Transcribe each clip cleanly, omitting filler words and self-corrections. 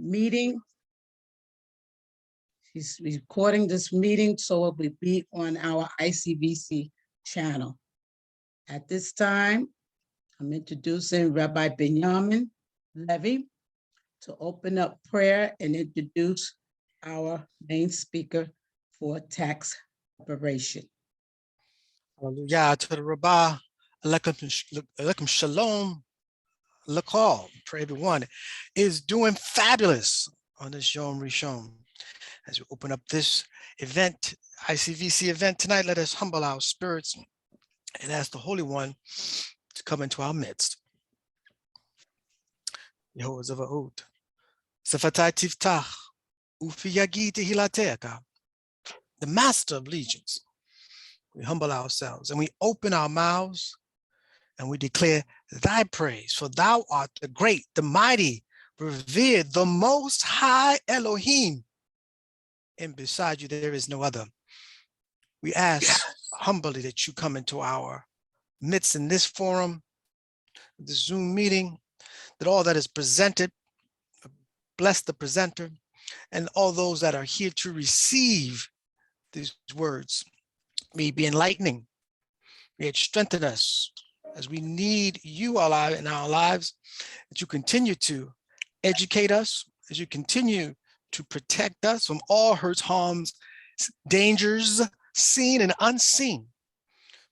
meeting. She's recording this meeting so it will be on our ICVC channel. At this time, I'm introducing Rabbi Benjamin Levy to open up prayer and introduce our main speaker for tax preparation. Hallelujah to the Rabbah. Aleichem shalom. Lakal. Pray everyone is doing fabulous on this Yom Rishon. As we open up this event, ICVC event tonight, let us humble our spirits and ask the Holy One to come into our midst. Yehovah Zavaot. Sefatai Tiftach. Ufi Yagi Tehilateka. The Master of Legions. We humble ourselves and we open our mouths and we declare thy praise, for thou art the great, the mighty, revered, the most high Elohim. And beside you, there is no other. We ask humbly that you come into our midst in this forum, the Zoom meeting, that all that is presented, bless the presenter, and all those that are here to receive these words. May it be enlightening. May it strengthen us as we need you alive in our lives, that you continue to educate us, as you continue to protect us from all hurts, harms, dangers, seen and unseen.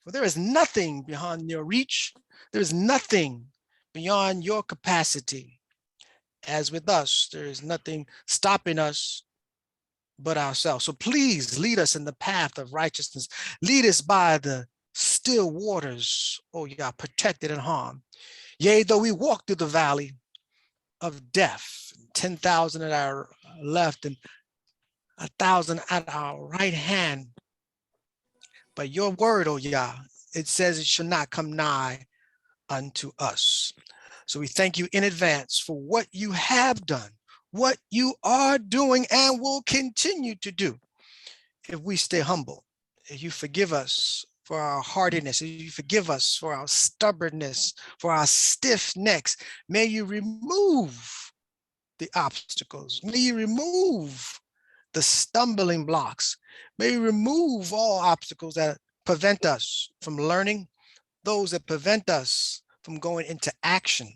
For there is nothing beyond your reach. There is nothing beyond your capacity. As with us, there is nothing stopping us but ourselves. So please lead us in the path of righteousness. Lead us by the still waters, oh yeah, protected and harm. Yea, though we walk through the valley of death, 10,000 at our left and 1,000 at our right hand. But your word, oh yeah, it says it shall not come nigh unto us. So we thank you in advance for what you have done, what you are doing and will continue to do. If we stay humble, if you forgive us for our hardiness, if you forgive us for our stubbornness, for our stiff necks, may you remove the obstacles. May you remove the stumbling blocks. May you remove all obstacles that prevent us from learning, those that prevent us from going into action.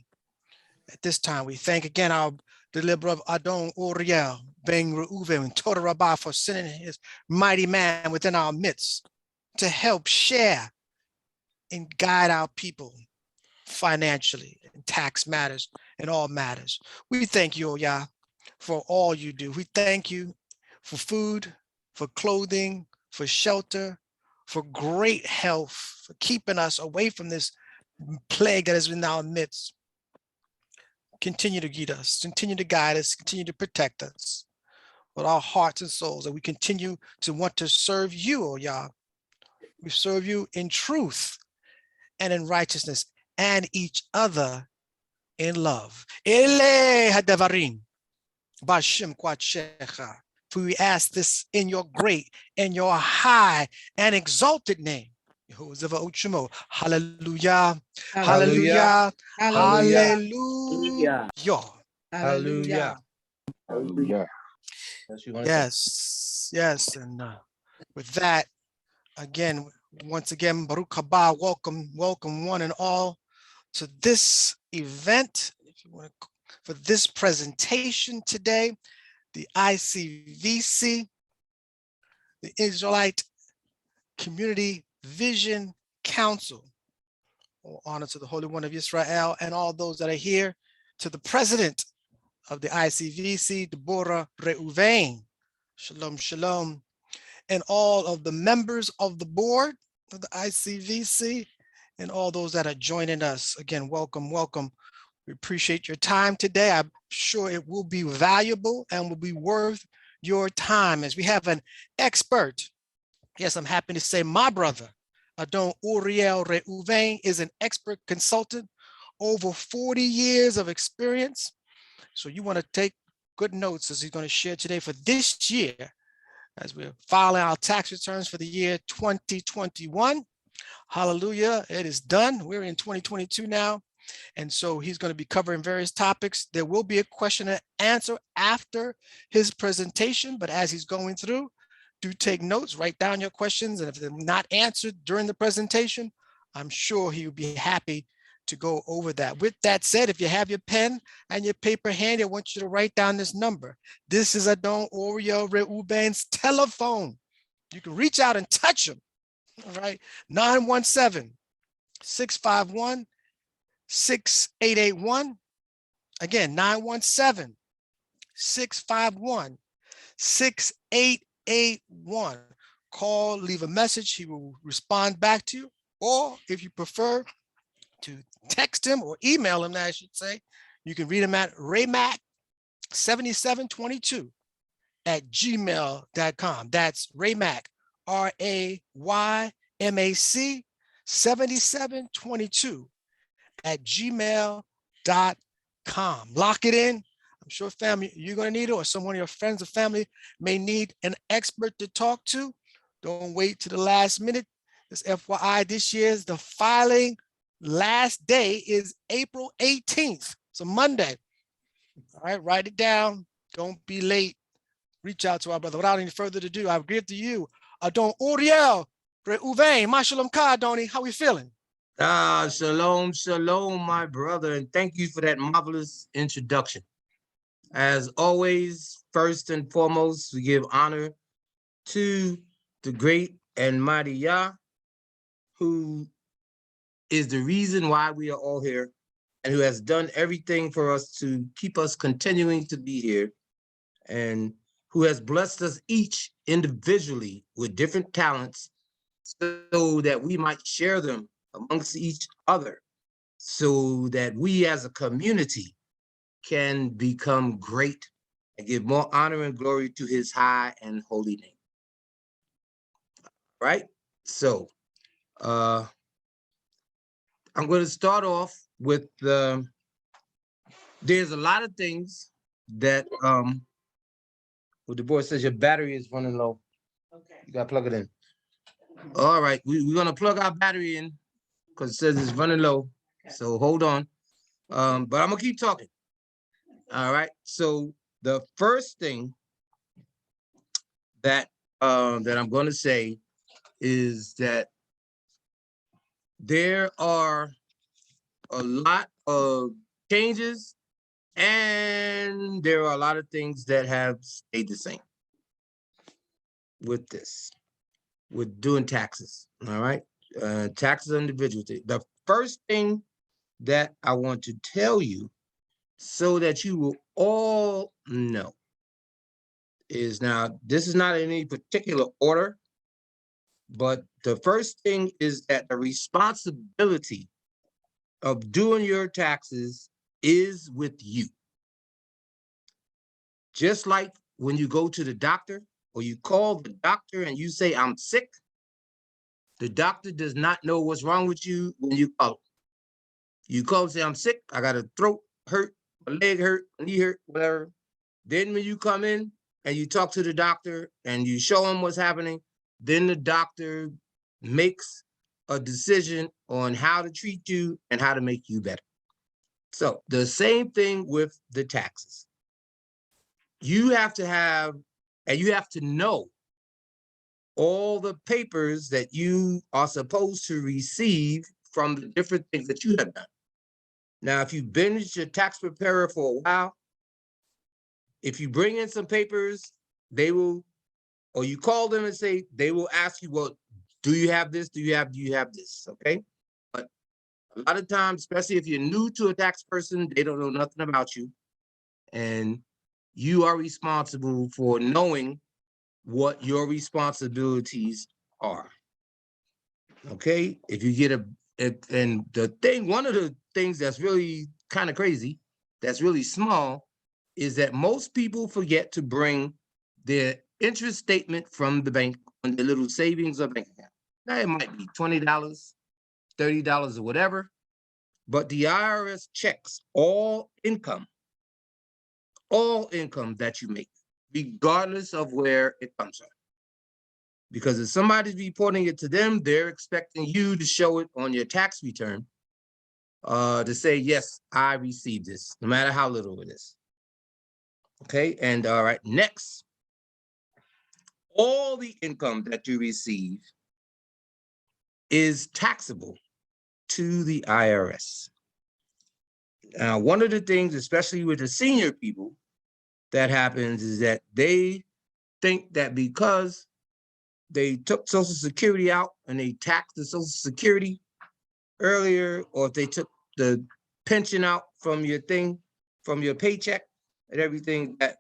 At this time, we thank again our deliverer of Adon, Oriel, Ben Reuben, and Torah Rabbah for sending his mighty man within our midst to help share and guide our people financially in tax matters and all matters. We thank you, Yah, for all you do. We thank you for food, for clothing, for shelter, for great health, for keeping us away from this plague that is in our midst. Continue to lead us, continue to guide us, continue to protect us with our hearts and souls, that we continue to want to serve you, oh Yah. We serve you in truth and in righteousness and each other in love. Ele hadavarim, bashim kwachecha. For we ask this in your great and your high and exalted name. Hallelujah. Hallelujah. Hallelujah. Hallelujah. Hallelujah. Hallelujah. Yes, yes. And with that, again, once again, Baruch haba, welcome one and all to this event, if you want to, for this presentation today, the ICVC, the Israelite Community Vision Council. All honor to the Holy One of Israel and all those that are here, to the president of the ICVC, Deborah Reuben, shalom, shalom, and all of the members of the board of the ICVC and all those that are joining us. Again, welcome, welcome. We appreciate your time today. I'm sure it will be valuable and will be worth your time, as we have an expert. Yes, I'm happy to say my brother, Adon Oriel Reuben, is an expert consultant, over 40 years of experience. So you want to take good notes as he's going to share today for this year, as we're filing our tax returns for the year 2021. Hallelujah, it is done. We're in 2022 now. And so he's going to be covering various topics. There will be a question and answer after his presentation, but as he's going through, do take notes, write down your questions, and if they're not answered during the presentation, I'm sure he would be happy to go over that. With that said, if you have your pen and your paper handy, I want you to write down this number. This is Adon Oriel Reuben's telephone. You can reach out and touch him. All right, 917-651-6881. Again, 917-651-6881. Call, leave a message. He will respond back to you. Or if you prefer to text him or email him, I should say, you can read him at raymac7722@gmail.com. That's Raymac, RAYMAC 7722@gmail.com. Lock it in. I'm sure family, you're going to need it, or someone of your friends or family may need an expert to talk to. Don't wait to the last minute. This FYI, this year's the filing last day is April 18th. It's a Monday. All right, write it down. Don't be late. Reach out to our brother. Without any further ado, I give to you Adon Oriel Reuben. Mashalom ka, Adoni. How we feeling? Shalom, shalom, my brother, and thank you for that marvelous introduction. As always, first and foremost, we give honor to the great and mighty Yah, who is the reason why we are all here and who has done everything for us to keep us continuing to be here, and who has blessed us each individually with different talents so that we might share them amongst each other, so that we as a community can become great and give more honor and glory to his high and holy name. Right? So I'm going to start off with there's a lot of things that what the boy says, your battery is running low. Okay. You got to plug it in. All right, we're going to plug our battery in because it says it's running low. Okay. So hold on. But I'm going to keep talking. All right. So the first thing that that I'm going to say is that there are a lot of changes and there are a lot of things that have stayed the same with this, with doing taxes. All right. Taxes on individuals. The first thing that I want to tell you, so that you will all know, is, now this is not in any particular order, but the first thing is that the responsibility of doing your taxes is with you. Just like when you go to the doctor or you call the doctor and you say, I'm sick, the doctor does not know what's wrong with you when you call. You call and say, I'm sick, I got a throat hurt, a leg hurt, a knee hurt, whatever. Then when you come in and you talk to the doctor and you show him what's happening, then the doctor makes a decision on how to treat you and how to make you better. So the same thing with the taxes. You have to have, and you have to know all the papers that you are supposed to receive from the different things that you have done. Now, if you've been with your tax preparer for a while, if you bring in some papers, they will, or you call them and say, they will ask you, well, do you have this? Do you have this? Okay. But a lot of times, especially if you're new to a tax person, they don't know nothing about you. And you are responsible for knowing what your responsibilities are. Okay. If you get and the thing, one of the things that's really kind of crazy, that's really small, is that most people forget to bring their interest statement from the bank on their little savings or bank account. Now, it might be $20, $30 or whatever, but the IRS checks all income that you make, regardless of where it comes from. Because if somebody's reporting it to them, they're expecting you to show it on your tax return. to say, yes, I received this, no matter how little it is. Okay, and all right, next, all the income that you receive is taxable to the IRS. Now, one of the things, especially with the senior people, that happens is that they think that because they took Social Security out and they taxed the Social Security earlier, or if they took the pension out from your thing, from your paycheck and everything, that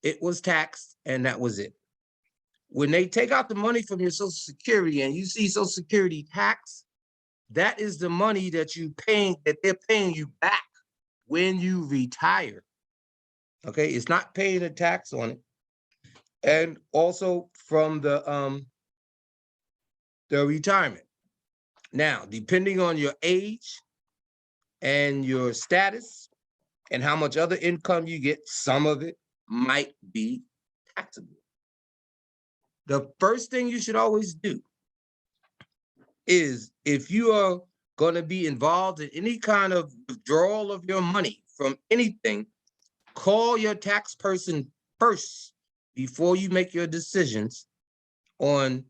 it was taxed and that was it. When they take out the money from your Social Security and you see Social Security tax, that is the money that they're paying you back when you retire. Okay, it's not paying a tax on it. And also from the retirement. Now, depending on your age and your status and how much other income you get, some of it might be taxable. The first thing you should always do is, if you are going to be involved in any kind of withdrawal of your money from anything, call your tax person first before you make your decisions on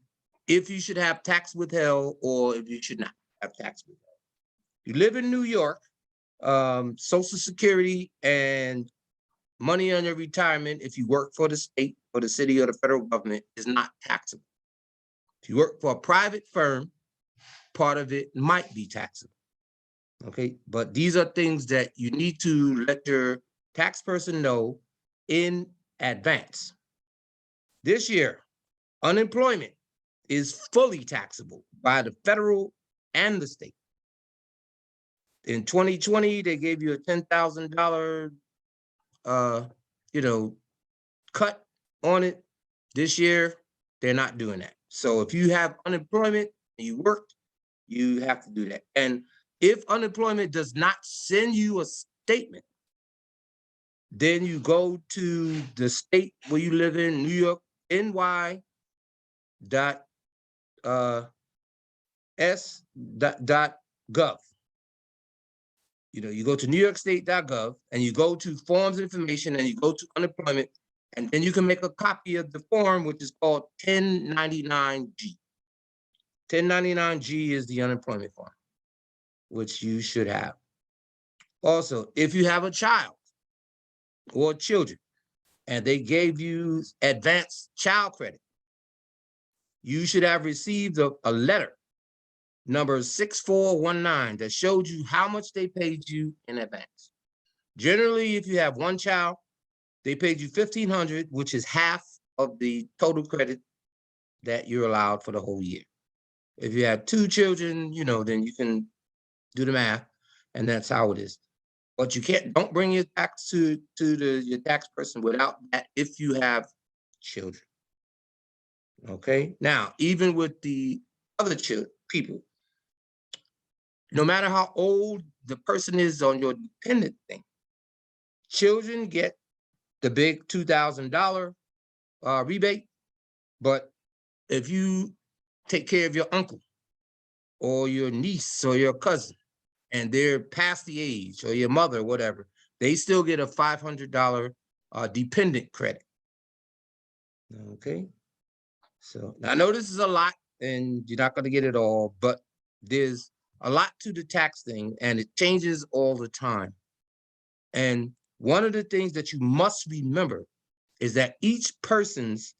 if you should have tax withheld or if you should not have tax withheld. You live in New York, Social Security and money on your retirement, if you work for the state or the city or the federal government, is not taxable. If you work for a private firm, part of it might be taxable. Okay, but these are things that you need to let your tax person know in advance. This year, unemployment is fully taxable by the federal and the state. In 2020, they gave you a $10,000 cut on it. This year, they're not doing that. So if you have unemployment and you worked, you have to do that. And if unemployment does not send you a statement, then you go to the state where you live in, New York, ny.s.gov. You go to newyorkstate.gov and you go to forms information and you go to unemployment, and then you can make a copy of the form, which is called 1099-G. 1099-G is the unemployment form, which you should have. Also, if you have a child or children and they gave you advanced child credit, you should have received a letter number 6419 that showed you how much they paid you in advance. Generally, if you have one child, they paid you $1,500, which is half of the total credit that you're allowed for the whole year. If you have two children, then you can do the math, and that's how it is. But don't bring your tax to your tax person without that if you have children. Okay. Now, even with the other people, no matter how old the person is on your dependent thing, children get the big $2,000 rebate. But if you take care of your uncle or your niece or your cousin and they're past the age, or your mother, whatever, they still get a $500 dependent credit. Okay. So I know this is a lot and you're not going to get it all, but there's a lot to the tax thing and it changes all the time. And one of the things that you must remember is that each person's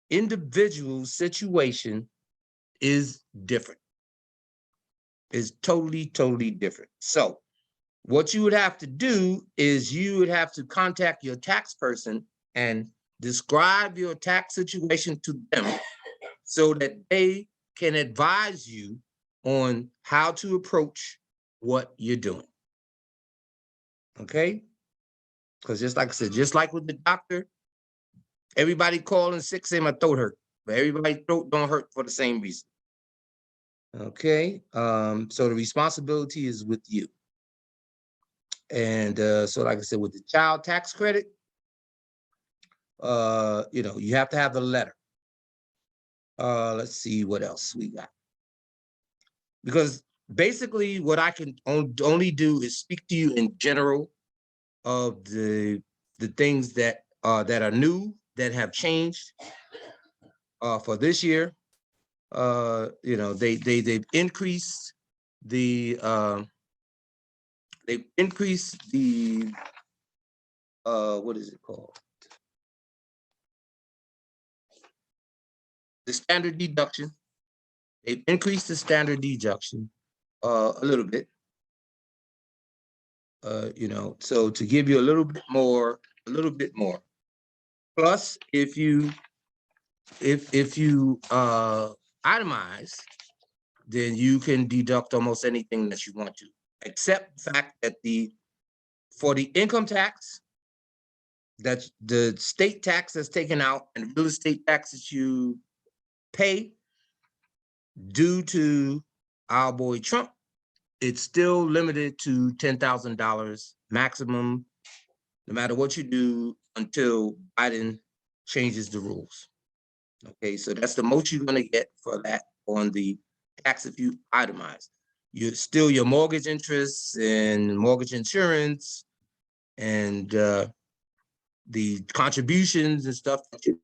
individual situation is different. Is totally, totally different. So what you would have to do is you would have to contact your tax person and describe your tax situation to them so that they can advise you on how to approach what you're doing. Okay? Because just like I said, just like with the doctor, everybody calling sick saying my throat hurt, but everybody's throat don't hurt for the same reason. Okay, so the responsibility is with you. And so like I said, with the child tax credit, you have to have the letter. Let's see what else we got. Because basically what I can only do is speak to you in general of the things that are new, that have changed for this year. You know, they've increased the what is it called? The standard deduction. They've increased the standard deduction a little bit. You know, so to give you a little bit more. Plus, if you itemize, then you can deduct almost anything that you want to, except the fact that for the income tax, that's the state tax that's taken out and real estate tax that you pay due to our boy Trump, it's still limited to $10,000 maximum, no matter what you do, until Biden changes the rules. Okay, so that's the most you're gonna get for that on the tax if you itemize. You're still your mortgage interest and mortgage insurance and the contributions and stuff that you.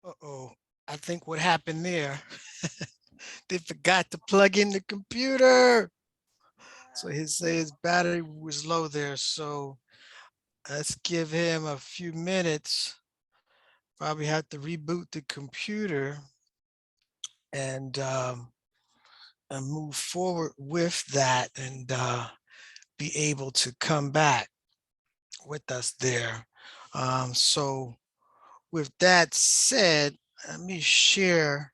Uh-oh, I think what happened there, they forgot to plug in the computer. So his battery was low there. So let's give him a few minutes. Probably have to reboot the computer and move forward with that and be able to come back with us there. So with that said, let me share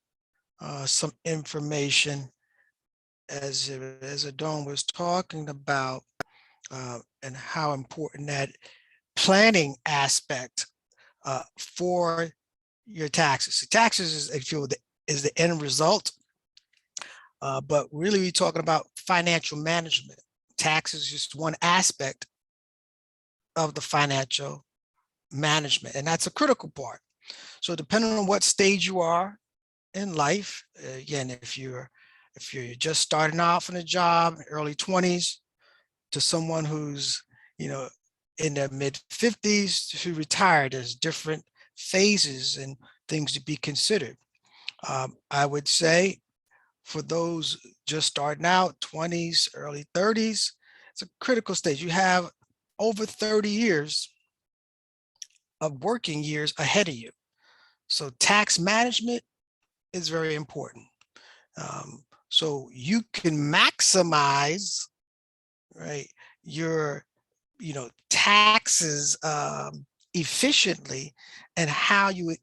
some information as Adon was talking about and how important that planning aspect for your taxes. So taxes is, if you will, is the end result, but really we're talking about financial management. Taxes is just one aspect of the financial management, and that's a critical part. So depending on what stage you are in life, again, if you're just starting off in a job, early 20s, to someone who's, you know, in their mid 50s to retired, there's different phases and things to be considered. I would say for those just starting out, 20s, early 30s, it's a critical stage. You have over 30 years of working years ahead of you. So tax management is very important. So you can maximize, right, your, you know, taxes efficiently, and how you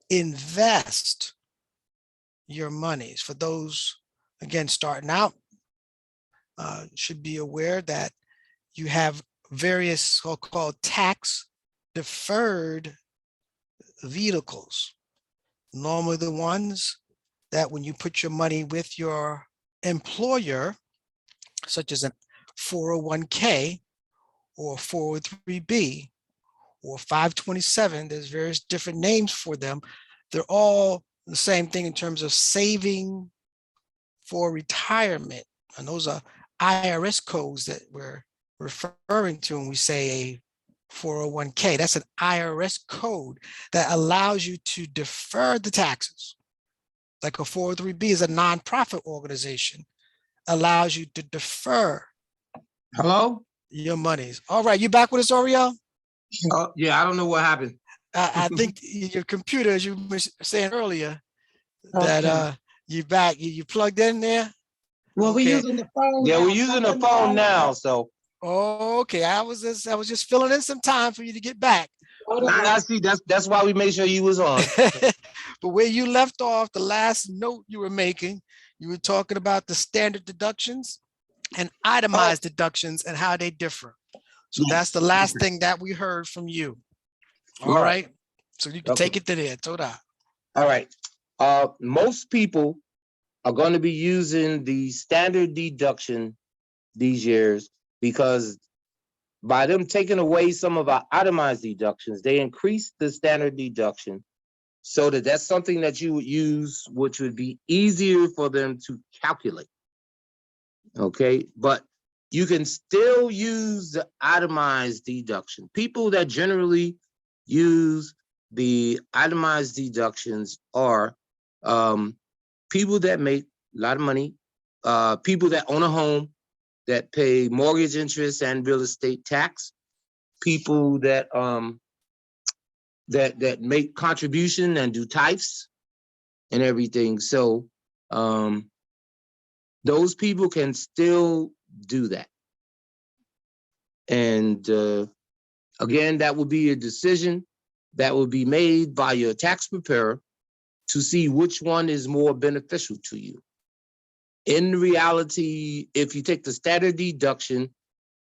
invest your monies. For those, again, starting out, should be aware that you have various so-called tax deferred vehicles. Normally the ones that when you put your money with your employer, such as a 401k or 403b or 527, there's various different names for them. They're all the same thing in terms of saving for retirement. And those are IRS codes that we're referring to when we say a 401k. That's an IRS code that allows you to defer the taxes. Like a 403b is a nonprofit organization, allows you to defer Hello? your monies. All right, you back with us, Oriel? Yeah, I don't know what happened. I think your computer, as you were saying earlier, that you back, you plugged in there. Well, Okay. we're using the phone. Yeah, now. we're using the phone now, so. Okay, I was just filling in some time for you to get back. I see. That's why we made sure you was on. But where you left off, the last note you were making, you were talking about the standard deductions and itemized deductions and how they differ. So that's the last thing that we heard from you. All right. So you can take it to there. Toda. All right. Most people are going to be using the standard deduction these years, because by them taking away some of our itemized deductions, they increase the standard deduction so that that's something that you would use, which would be easier for them to calculate. Okay, but you can still use the itemized deduction. People that generally use the itemized deductions are people that make a lot of money, people that own a home, that pay mortgage interest and real estate tax, people that that make contribution and do tithes and everything. So those people can still do that. And again, that will be a decision that will be made by your tax preparer to see which one is more beneficial to you. In reality, if you take the standard deduction,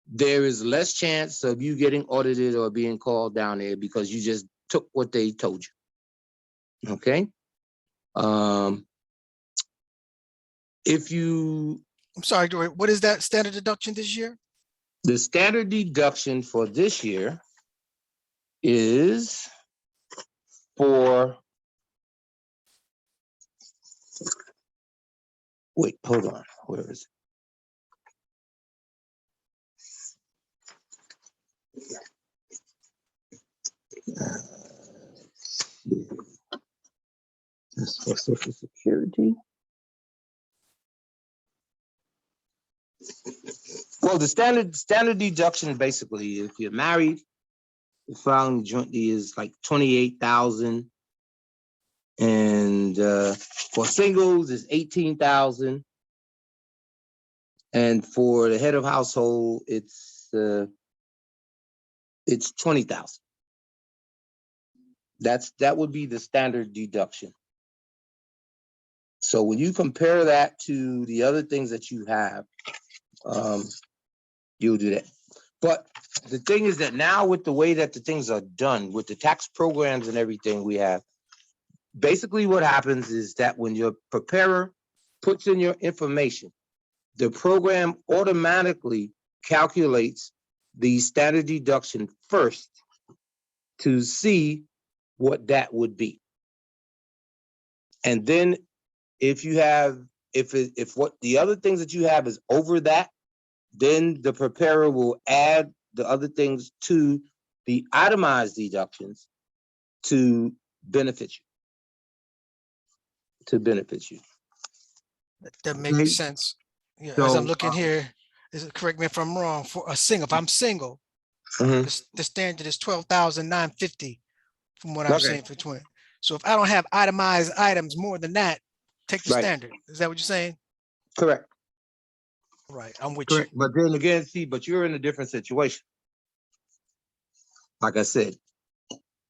there is less chance of you getting audited or being called down there because you just took what they told you. Okay. If you, I'm sorry, what is that standard deduction this year? the standard deduction for this year is for, wait, hold on, where is it? This for Social Security. Well, the standard deduction, basically, if you're married, filing jointly is like 28,000, and for singles is 18,000, and for the head of household it's 20,000. That would be the standard deduction. So when you compare that to the other things that you have, you'll do that. But the thing is that now, with the way that the things are done, with the tax programs and everything we have, basically what happens is that when your preparer puts in your information, the program automatically calculates the standard deduction first to see what that would be. And then if you have, if what the other things that you have is over that, then the preparer will add the other things to the itemized deductions to benefit you. That makes sense. Yeah, as So, I'm looking here, correct me if I'm wrong, for a single, if I'm single, the standard is 12,950 from what I'm saying for 20. So if I don't have itemized items more than that, take the standard. Is that what you're saying? Correct. Right, I'm with Correct. you. But then again, see, but you're in a different situation. Like I said,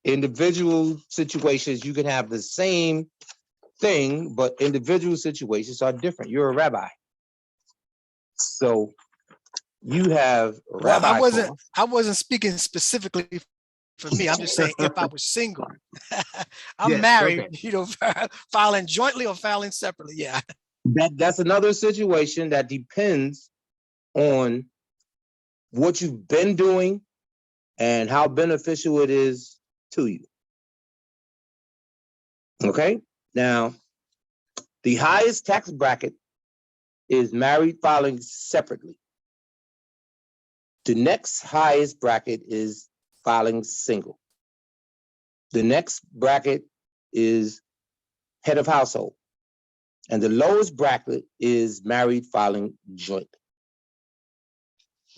individual situations, you can have the same thing, but individual situations are different. You're a rabbi. So you have rabbi. Well, I wasn't speaking specifically for me. I'm just saying if I was single, I'm married, filing jointly or filing separately. Yeah. That's another situation that depends on what you've been doing and how beneficial it is to you. Okay. Now, the highest tax bracket is married filing separately. The next highest bracket is filing single. The next bracket is head of household. And the lowest bracket is married filing joint.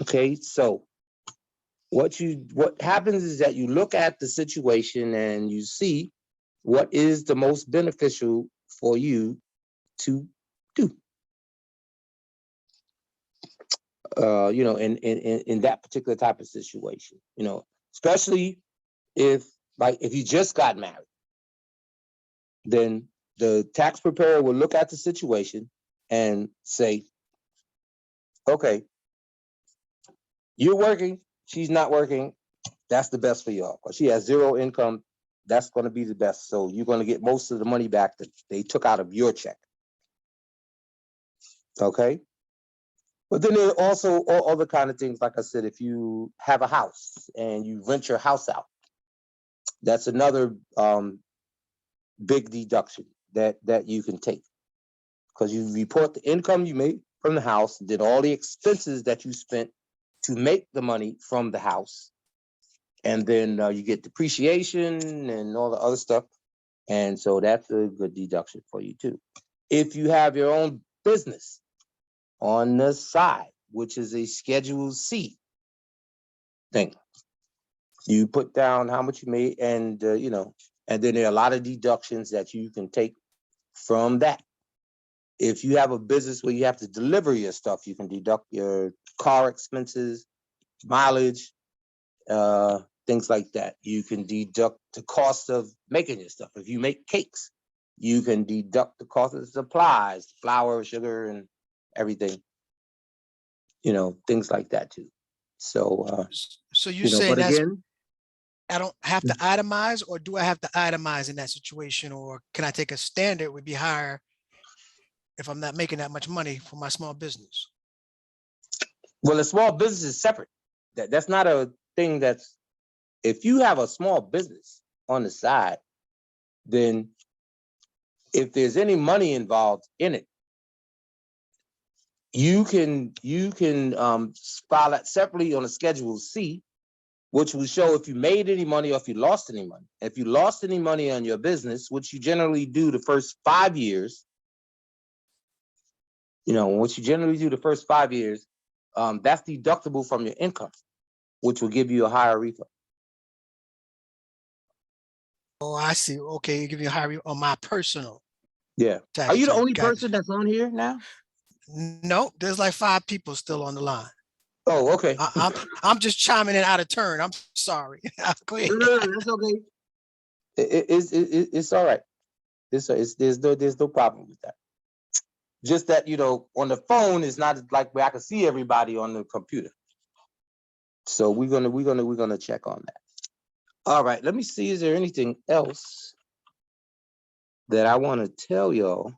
Okay, so what happens is that you look at the situation and you see what is the most beneficial for you to do. In that particular type of situation, especially if you just got married, then the tax preparer will look at the situation and say, okay, you're working, she's not working, that's the best for y'all. She has zero income, that's going to be the best. So you're going to get most of the money back that they took out of your check. Okay. But then there are also all other kind of things. Like I said, if you have a house and you rent your house out, that's another big deduction that you can take, because you report the income you made from the house, did all the expenses that you spent to make the money from the house, and then you get depreciation and all the other stuff, and so that's a good deduction for you too. If you have your own business on the side, which is a Schedule C thing, you put down how much you made, and and then there are a lot of deductions that you can take from that. If you have a business where you have to deliver your stuff, you can deduct your car expenses, mileage, things like that. You can deduct the cost of making your stuff. If you make cakes, you can deduct the cost of the supplies, flour, sugar, and everything. Things like that too. So, So you saying but that's, again, I don't have to itemize, or do I have to itemize in that situation, or can I take a standard would be higher if I'm not making that much money for my small business? well, a small business is separate. That's not a thing that's, if you have a small business on the side, then if there's any money involved in it, you can file that separately on a Schedule C, which will show if you made any money or if you lost any money. If you lost any money on your business, which you generally do the first 5 years, that's deductible from your income, which will give you a higher refund. Oh, I see. Okay, you give you a higher on my personal Yeah. tax Are you the return. only Got it. person that's on here now? No, there's like 5 people still on the line. Oh, okay. I'm just chiming in out of turn. I'm sorry. Go ahead. No, that's okay. It's all right. There's no problem with that. Just that on the phone is not like where I can see everybody on the computer. So we're gonna check on that. All right. Let me see. Is there anything else that I want to tell y'all?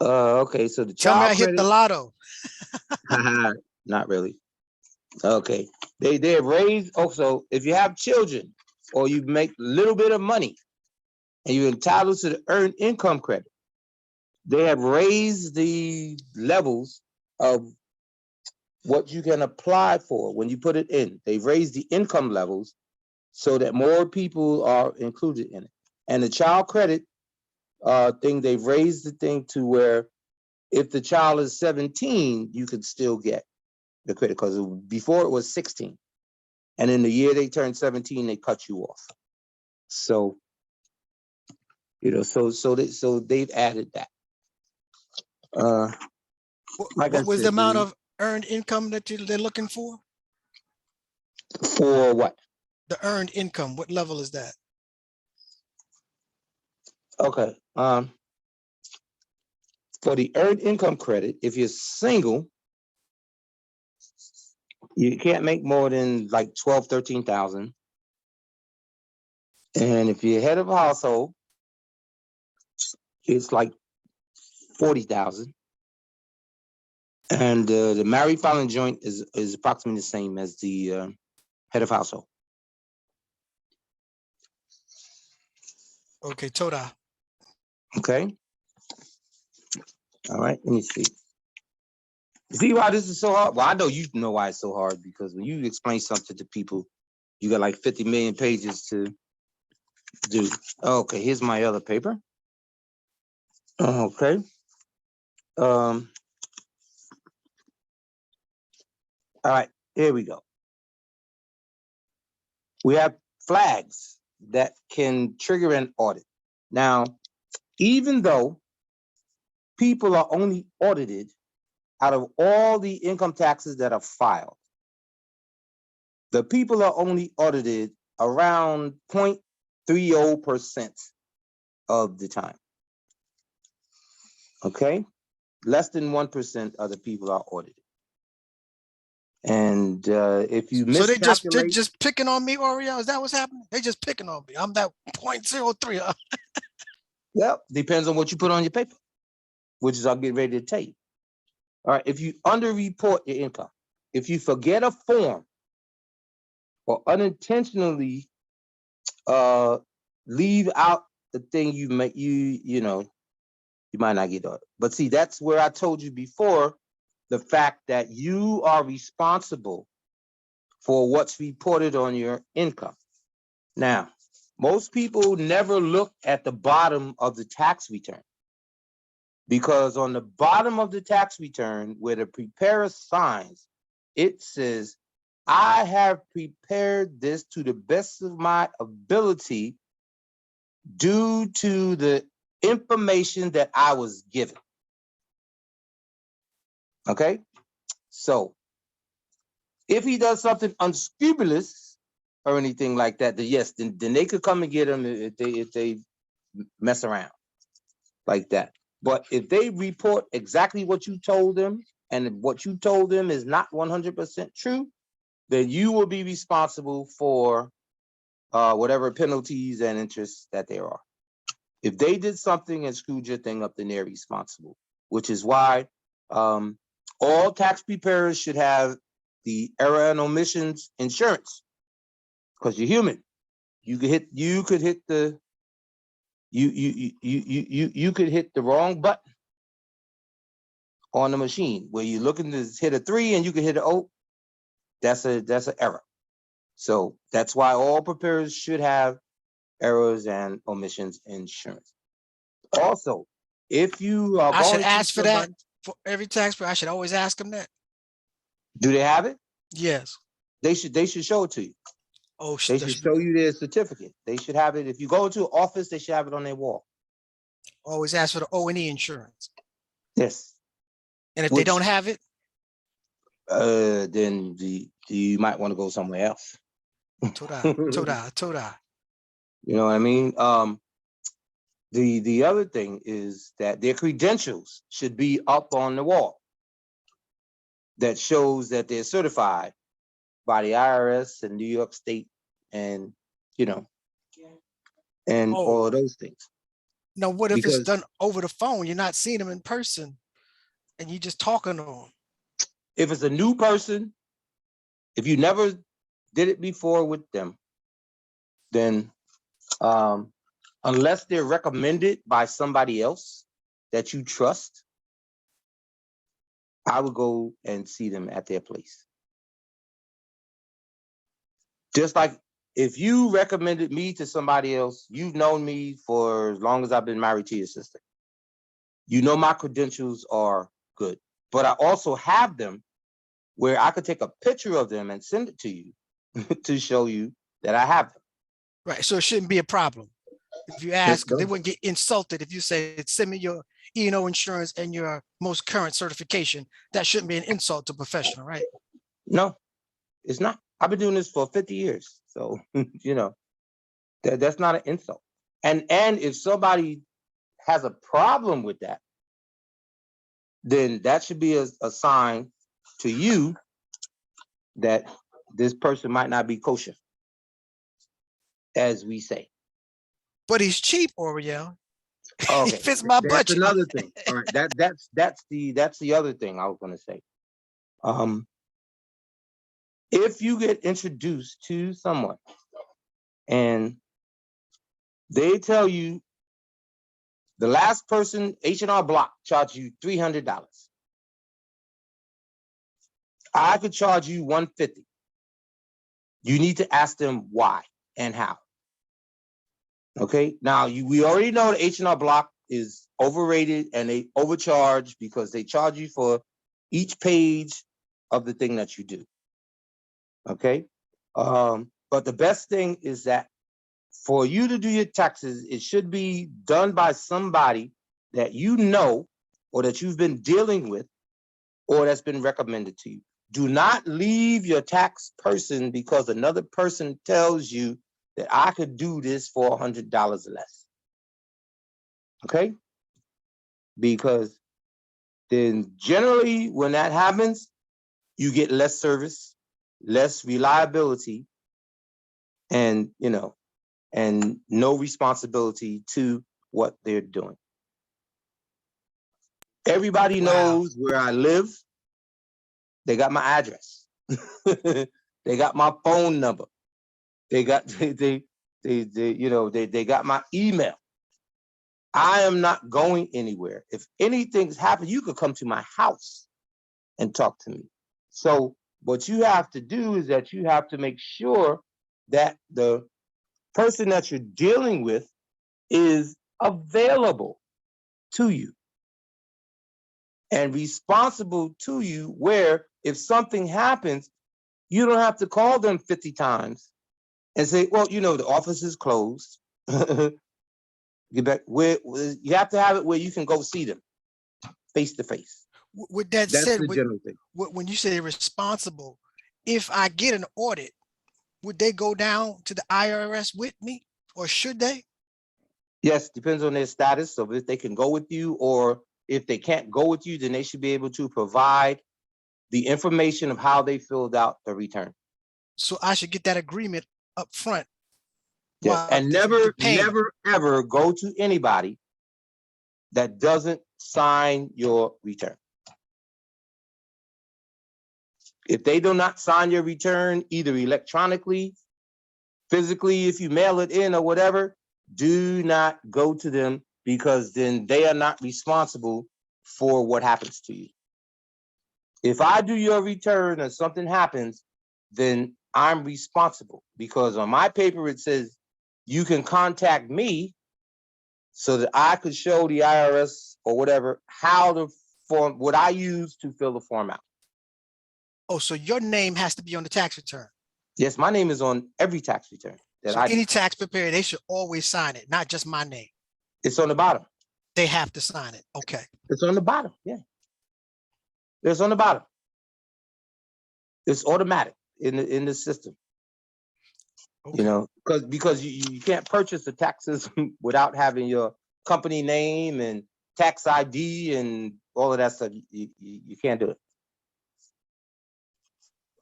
Okay. So the Tell me I child hit the credit. lotto. Not really. Okay. They have raised. Also, if you have children or you make a little bit of money and you're entitled to the earned income credit, they have raised the levels of what you can apply for when you put it in. They've raised the income levels so that more people are included in it. And the child credit thing, they've raised the thing to where if the child is 17, you could still get the credit, because before it was 16. And in the year they turned 17, they cut you off. So, so they've added that. What was the amount of earned income that they're looking for? For what? The earned income, what level is that? Okay. For the earned income credit, if you're single, you can't make more than like 12, 13,000. And if you're head of a household, it's like 40,000. And the married filing joint is approximately the same as the head of household. Okay, Toda. Okay. All right, let me see. See why this is so hard? Well, I know you know why it's so hard, because when you explain something to people, you got like 50 million pages to do. Okay, here's my other paper. Okay. All right, here we go. We have flags that can trigger an audit. Now, even though people are only audited out of all the income taxes that are filed, the people are only audited around 0.30% of the time. Okay? Less than 1% of the people are audited. And if you miscalculate... So they just picking on me, Oriel? Is that what's happening? They just picking on me. I'm that 0.03. Well, depends on what you put on your paper. which is I'll get ready to tell you. All right, if you underreport your income, if you forget a form or unintentionally leave out the thing you might you might not get it. But see, that's where I told you before, the fact that you are responsible for what's reported on your income. Now, most people never look at the bottom of the tax return, because on the bottom of the tax return, where the preparer signs, it says, I have prepared this to the best of my ability due to the information that I was given. Okay? So if he does something unscrupulous or anything like that, then yes, then they could come and get him if they mess around like that. But if they report exactly what you told them, and what you told them is not 100% true, then you will be responsible for whatever penalties and interests that there are. If they did something and screwed your thing up, then they're responsible, which is why all tax preparers should have the error and omissions insurance, because you're human. You could hit the wrong button on the machine where you're looking to hit a 3 and you can hit an O. That's an error. So that's why all preparers should have errors and omissions insurance. Also, if you are I should going to ask for that somebody, for every taxpayer. I should always ask them that. do they have it? Yes. They should show it to you. Oh, They should show you their certificate. They should have it. If you go to an office, they should have it on their wall. always ask for the O&E insurance. Yes. And if they don't have it, then you might want to go somewhere else. Toda. You know what I mean? The other thing is that their credentials should be up on the wall that shows that they're certified by the IRS and New York State, and and all of those things. Now, what if it's Because done over the phone? You're not seeing them in person, and you just talking to them. if it's a new person, if you never did it before with them, then unless they're recommended by somebody else that you trust, I would go and see them at their place. Just like if you recommended me to somebody else, you've known me for as long as I've been married to your sister. You know my credentials are good, but I also have them where I could take a picture of them and send it to you to show you that I have them. Right. So it shouldn't be a problem. If you ask, they wouldn't get insulted if you say, send me your E&O insurance and your most current certification. That shouldn't be an insult to professional, right? No, it's not. I've been doing this for 50 years. So, that's not an insult. And if somebody has a problem with that, then that should be a sign to you that this person might not be kosher, as we say. But he's cheap, Oriel. Okay, He fits my that's budget. another thing. All right, that's the other thing I was going to say. If you get introduced to someone and they tell you the last person, H&R Block, charged you $300, I could charge you $150. You need to ask them why and how. Okay, now we already know the H&R Block is overrated and they overcharge because they charge you for each page of the thing that you do. Okay, but the best thing is that for you to do your taxes, it should be done by somebody that you know or that you've been dealing with or that's been recommended to you. Do not leave your tax person because another person tells you that I could do this for $100 less. Okay? Because then generally when that happens, you get less service, less reliability, and and no responsibility to what they're doing. Everybody Wow. knows where I live. They got my address. They got my phone number. They got they got my email. I am not going anywhere. If anything's happened, you could come to my house and talk to me. So what you have to do is that you have to make sure that the person that you're dealing with is available to you and responsible to you, where if something happens, you don't have to call them 50 times and say, well, the office is closed. Get back where you have to have it where you can go see them face to face. With that That's said, the general thing. when you say responsible, if I get an audit, would they go down to the IRS with me, or should they? Yes, depends on their status. So if they can go with you, or if they can't go with you, then they should be able to provide the information of how they filled out the return. So I should get that agreement up front. Yes, while and the payment. never, ever go to anybody that doesn't sign your return. If they do not sign your return, either electronically, physically, if you mail it in or whatever, do not go to them, because then they are not responsible for what happens to you. If I do your return and something happens, then I'm responsible, because on my paper it says you can contact me so that I could show the IRS or whatever how the form, what I use to fill the form out. Oh, so your name has to be on the tax return. Yes, my name is on every tax return that So I do. any tax preparer, they should always sign it, not just my name. It's on the bottom. They have to sign it. Okay. It's on the bottom. Yeah. It's on the bottom. It's automatic in the system. Okay. Because you can't purchase the taxes without having your company name and tax ID and all of that stuff. You can't do it.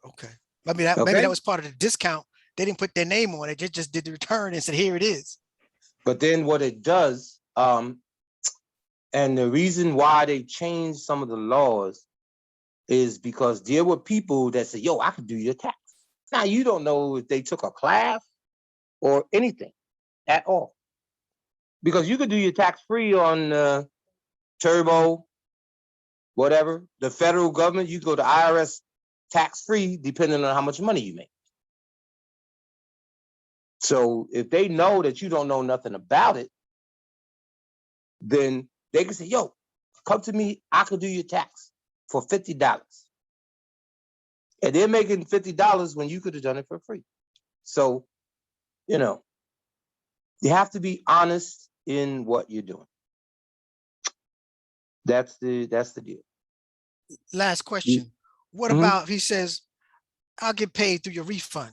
Okay. Maybe that was part of the discount. They didn't put their name on it. They just did the return and said, here it is. But then what it does, and the reason why they changed some of the laws is because there were people that said, yo, I could do your tax. Now, you don't know if they took a class or anything at all. Because you could do your tax free on Turbo, whatever. The federal government, you go to IRS tax free depending on how much money you make. So if they know that you don't know nothing about it, then they can say, yo, come to me, I could do your tax for $50. And they're making $50 when you could have done it for free. So, you have to be honest in what you're doing. That's the deal. Last question. What about if he says, I'll get paid through your refund?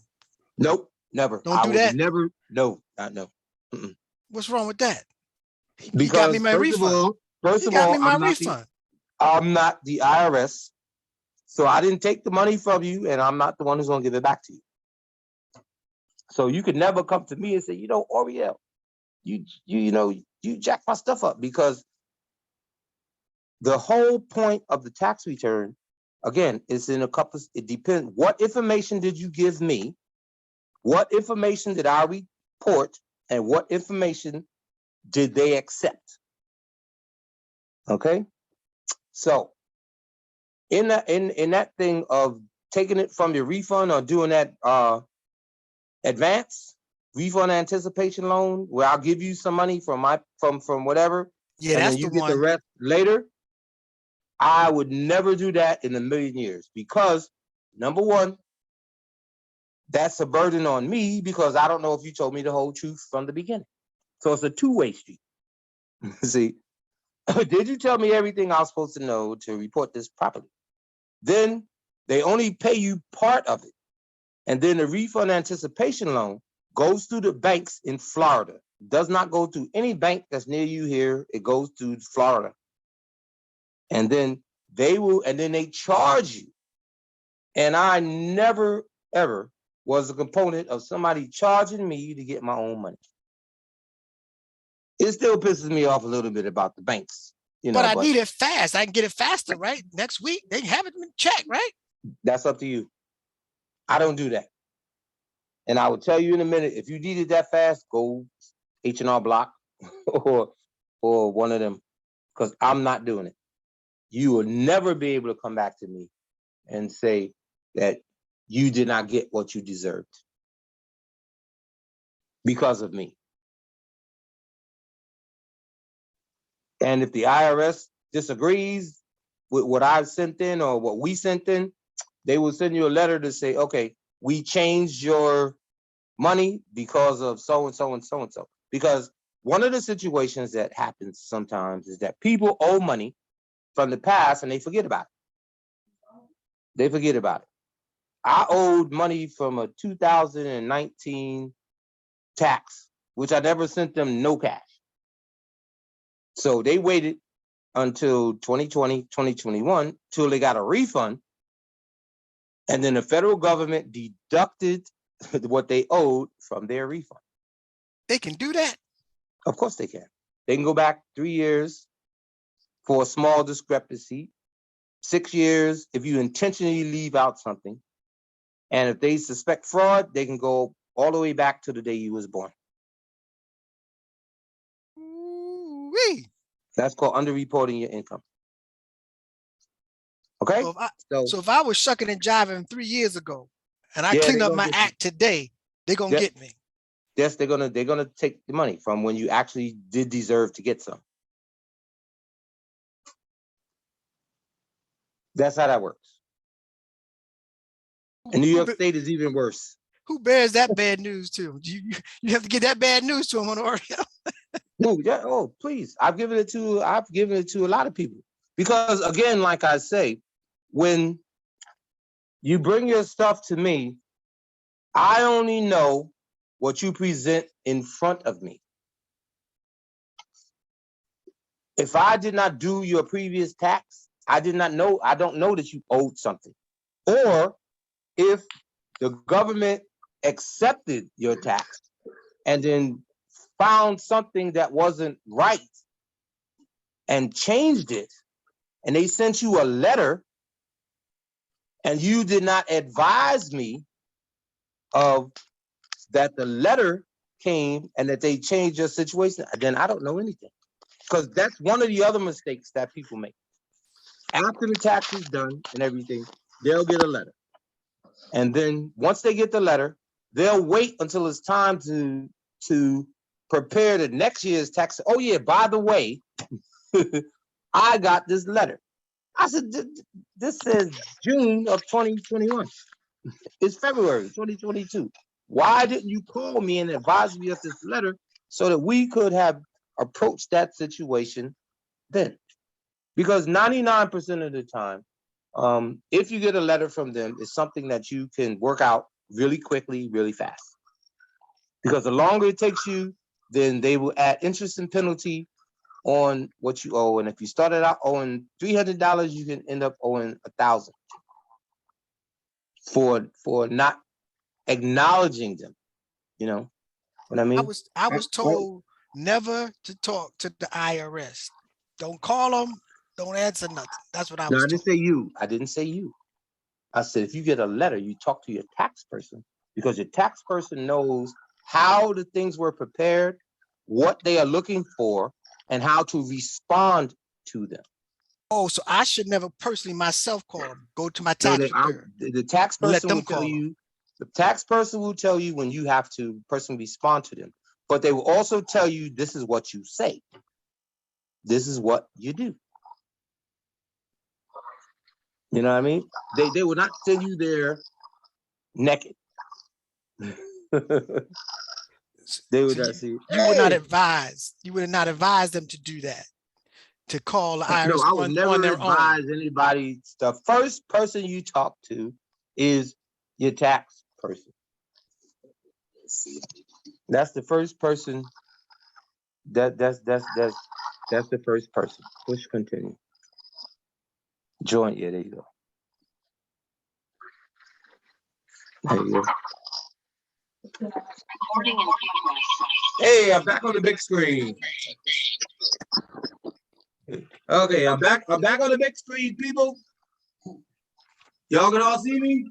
Nope, never. Don't do that? Never, no, not no. What's wrong with that? Because he got me my refund. I'm not the IRS. So I didn't take the money from you, and I'm not the one who's going to give it back to you. So you could never come to me and say, Oriel, you jacked my stuff up, because the whole point of the tax return, again, is in a couple. It depends. What information did you give me? What information did I report, and what information did they accept? Okay, so in that thing of taking it from your refund or doing that advance refund anticipation loan, where I'll give you some money from whatever, yeah, and then you get the rest later, I would never do that in a million years, because number one, that's a burden on me, because I don't know if you told me the whole truth from the beginning. So it's a two-way street. See, did you tell me everything I was supposed to know to report this properly? Then they only pay you part of it. And then the refund anticipation loan goes to the banks in Florida. It does not go to any bank that's near you here. It goes to Florida. And then they charge you. And I never, ever was a component of somebody charging me to get my own money. It still pisses me off a little bit about the banks you know, But I need it fast. I can get it faster, right? Next week, they can have it in check, right? that's up to you. I don't do that. And I will tell you in a minute, if you need it that fast, go H&R Block or one of them, because I'm not doing it. You will never be able to come back to me and say that you did not get what you deserved because of me. And if the IRS disagrees with what I've sent in or what we sent in, they will send you a letter to say, okay, we changed your money because of so and so and so and so. Because one of the situations that happens sometimes is that people owe money from the past and they forget about it. They forget about it. I owed money from a 2019 tax, which I never sent them no cash. So they waited until 2020, 2021, till they got a refund. And then the federal government deducted what they owed from their refund. They can do that. Of course they can. They can go back 3 years for a small discrepancy, 6 years if you intentionally leave out something. And if they suspect fraud, they can go all the way back to the day you was born. Ooh-wee. That's called underreporting your income. Okay? So if I was shucking and jiving 3 years ago and I Yeah, clean they up gonna my get you. act today, they're gonna Yeah. get me. Yes, they're gonna take the money from when you actually did deserve to get some. That's how that works. And New York State is even worse. Who bears that bad news to? You have to get that bad news to them on Oriel. Oh, yeah. Oh, please. I've given it to a lot of people. Because again, like I say, when you bring your stuff to me, I only know what you present in front of me. If I did not do your previous tax, I don't know that you owed something. Or if the government accepted your tax and then found something that wasn't right and changed it, and they sent you a letter and you did not advise me of that the letter came and that they changed your situation, then I don't know anything. Because that's one of the other mistakes that people make. After the tax is done and everything, they'll get a letter. And then once they get the letter, they'll wait until it's time to prepare the next year's tax. Oh yeah, by the way, I got this letter. I said, this says June of 2021. It's February 2022. Why didn't you call me and advise me of this letter so that we could have approached that situation then? Because 99% of the time, if you get a letter from them, it's something that you can work out really quickly, really fast. Because the longer it takes you, then they will add interest and penalty on what you owe. And if you started out owing $300, you can end up owing $1,000 for not acknowledging them. You know what I mean? I was told never to talk to the IRS. Don't call them. Don't answer nothing. That's what I was told. I didn't say you. I didn't say you. I said, if you get a letter, you talk to your tax person, because your tax person knows how the things were prepared, what they are looking for, and how to respond to them. Oh, so I should never personally myself call them. Go to my So tax preparer. the tax Let person them will tell call you. The tax person will tell you when you have to personally respond to them, but they will also tell you this is what you say. This is what you do. You know what I mean? They will not send you there naked. They would not see. You would not advise. You would not advise them to do that. To call the IRS No, I would never on their advise own. anybody. The first person you talk to is your tax person. That's the first person. That's the first person. Push continue. Join. Yeah, there you go. There you go. Hey, I'm back on the big screen. Okay, I'm back on the big screen, people. Y'all can all see me?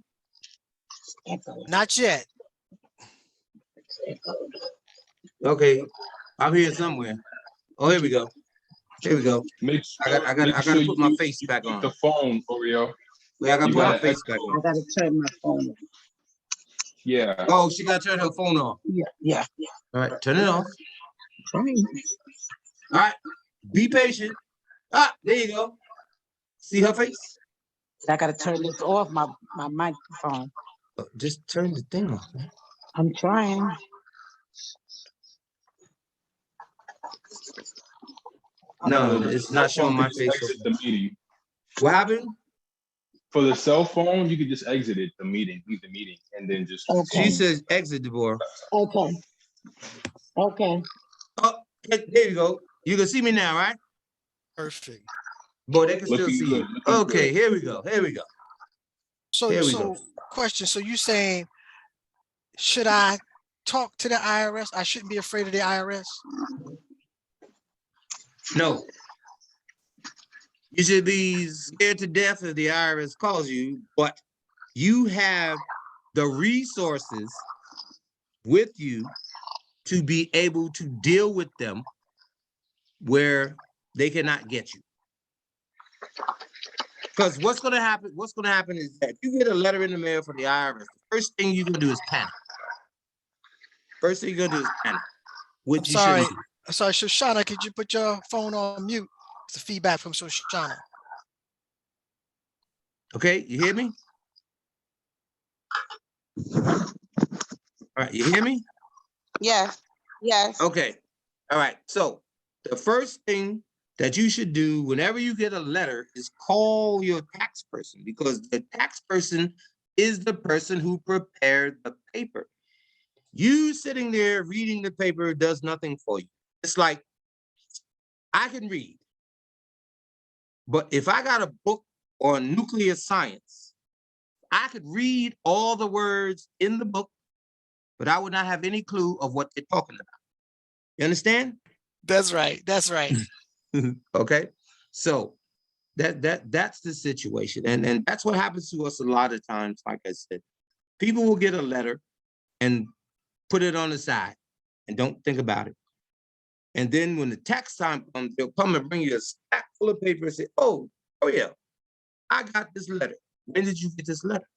Not yet. Okay, I'm here somewhere. Oh, here we go. Here we go. Make I gotta sure put my you face back keep on. the phone, Oriel. Wait, I gotta You put my gotta face back on. I gotta turn my phone on. Yeah. Oh, she gotta turn her phone off. Yeah. All right, turn it off. Trying. All right, be patient. Ah, there you go. See her face? I gotta turn this off, my microphone. Just turn the thing off, man. I'm trying. No, it's not showing my Just face. exit the meeting. What happened? For the cell phone, you could just exit it, leave the meeting, and then just. Okay. She says exit, Deborah. Okay. Okay. Oh, there you go. You can see me now, right? Perfect. Boy, they can still Looking see good, you. looking Okay, good. here we go. Here we go. So, Here we go. question. So you saying, should I talk to the IRS? I shouldn't be afraid of the IRS. No. You should be scared to death if the IRS calls you, but you have the resources with you to be able to deal with them where they cannot get you. Because what's going to happen is that if you get a letter in the mail from the IRS, the first thing you're going to do is panic. First thing you're going to do is panic, which I'm you sorry. shouldn't do. I'm sorry, Shoshana, could you put your phone on mute? It's the feedback from Shoshana. Okay, you hear me? All right, you hear me? Yes, yes. Okay. All right. So the first thing that you should do whenever you get a letter is call your tax person, because the tax person is the person who prepared the paper. You sitting there reading the paper does nothing for you. It's like, I can read, but if I got a book on nuclear science, I could read all the words in the book, but I would not have any clue of what they're talking about. You understand? That's right. That's right. Okay, so that's the situation, and that's what happens to us a lot of times. Like I said, people will get a letter and put it on the side and don't think about it, and then when the tax time comes, they'll come and bring you a stack full of paper and say, oh yeah, I got this letter. When did you get this letter?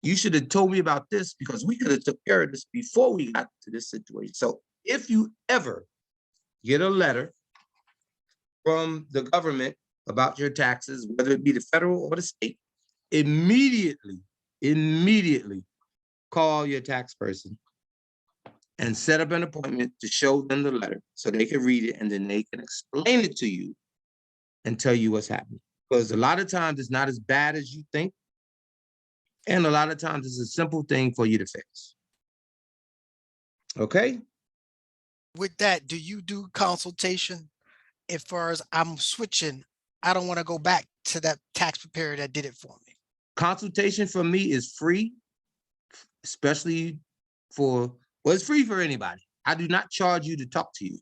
You should have told me about this, because we could have took care of this before we got to this situation. So if you ever get a letter from the government about your taxes, whether it be the federal or the state, immediately call your tax person and set up an appointment to show them the letter so they can read it, and then they can explain it to you and tell you what's happening. Because a lot of times it's not as bad as you think, and a lot of times it's a simple thing for you to fix. Okay? With that, do you do consultation? As far as I'm switching, I don't want to go back to that tax preparer that did it for me. Consultation for me is free, especially well, it's free for anybody. I do not charge you to talk to you.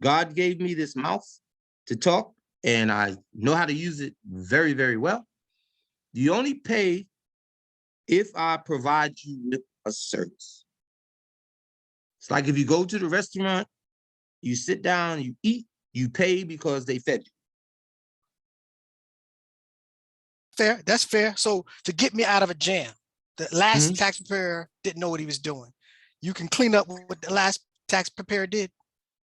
God gave me this mouth to talk, and I know how to use it very, very well. You only pay if I provide you with a service. It's like if you go to the restaurant, you sit down, you eat, you pay because they fed you. Fair. That's fair. So to get me out of a jam, the last tax preparer didn't know what he was doing. You can clean up what the last tax preparer did.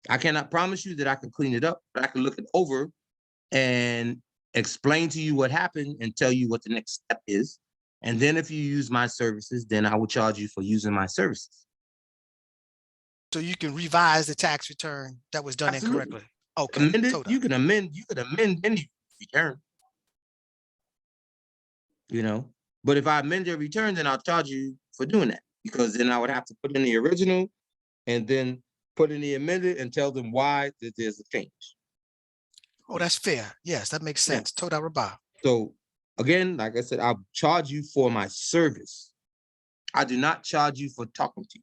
I cannot promise you that I can clean it up, but I can look it over and explain to you what happened and tell you what the next step is. And then if you use my services, then I will charge you for using my services. So you can revise the tax return that was done Absolutely. incorrectly. Okay. Amend it, Totally. you can amend any return. You know, but if I amend your return, then I'll charge you for doing that, because then I would have to put in the original and then put in the amended and tell them why that there's a change. Oh, that's fair. Yes, that makes sense. Toda Rabah. So again, like I said, I'll charge you for my service. I do not charge you for talking to you,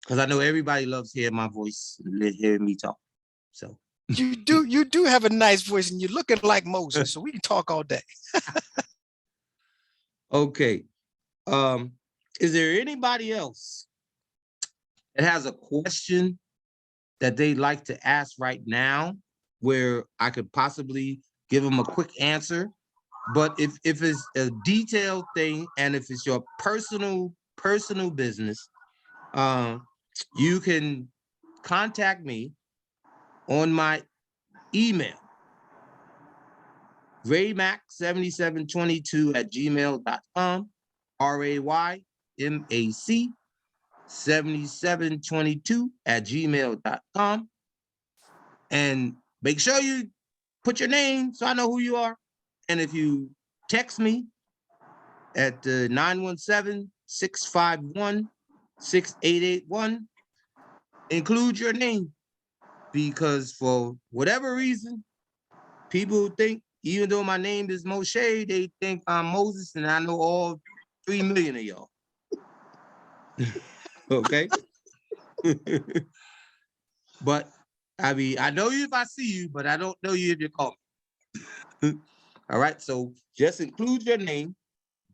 because I know everybody loves hearing my voice, hearing me talk. So You do have a nice voice, and you're looking like Moses, so we can talk all day. Okay. Is there anybody else that has a question that they'd like to ask right now, where I could possibly give them a quick answer? But if it's a detailed thing, and if it's your personal business, you can contact me on my email, raymac7722@gmail.com, RAYMAC7722@gmail.com. And make sure you put your name so I know who you are. And if you text me at 917-651-6881, include your name, because for whatever reason, people think, even though my name is Moshe, they think I'm Moses, and I know all 3 million of y'all. Okay? But I mean, I know you if I see you, but I don't know you if you call me. All right, so just include your name,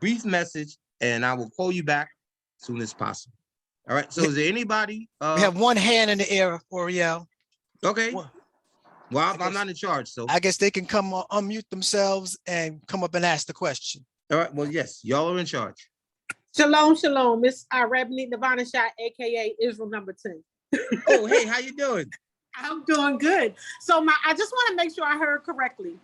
brief message, and I will call you back as soon as possible. All right, so is there anybody? We have one hand in the air, Oriel. Okay. Well, Well, I'm not in charge, so. I guess they can come unmute themselves and come up and ask the question. All right, well, yes, y'all are in charge. Shalom, shalom. It's Reuben Shah, aka Israel number 10. Oh, hey, how you doing? I'm doing good. So I just want to make sure I heard correctly.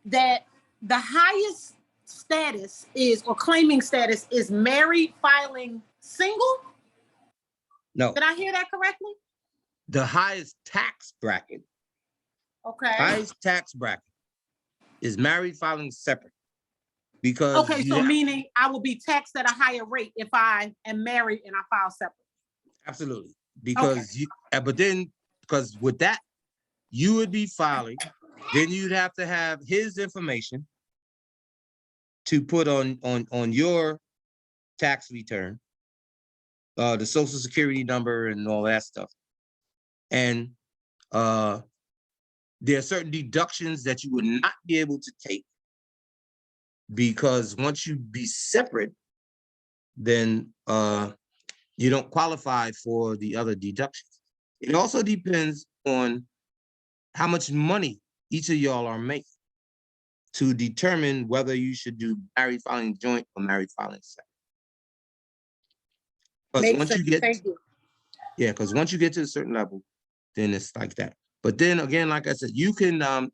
That the highest status is, or claiming status is, married filing single? No. Did I hear that correctly? The highest tax bracket. Okay. Highest tax bracket is married filing separate. Because okay, so meaning I will be taxed at a higher rate if I am married and I file separate. Absolutely. Because but then, because with that, you would be filing, then you'd have to have his information to put on your tax return, the social security number and all that stuff. And there are certain deductions that you would not be able to take, because once you be separate, then you don't qualify for the other deductions. It also depends on how much money each of y'all are making to determine whether you should do married filing joint or married filing separate. Because once you get, because once you get to a certain level, then it's like that. But then again, like I said, you can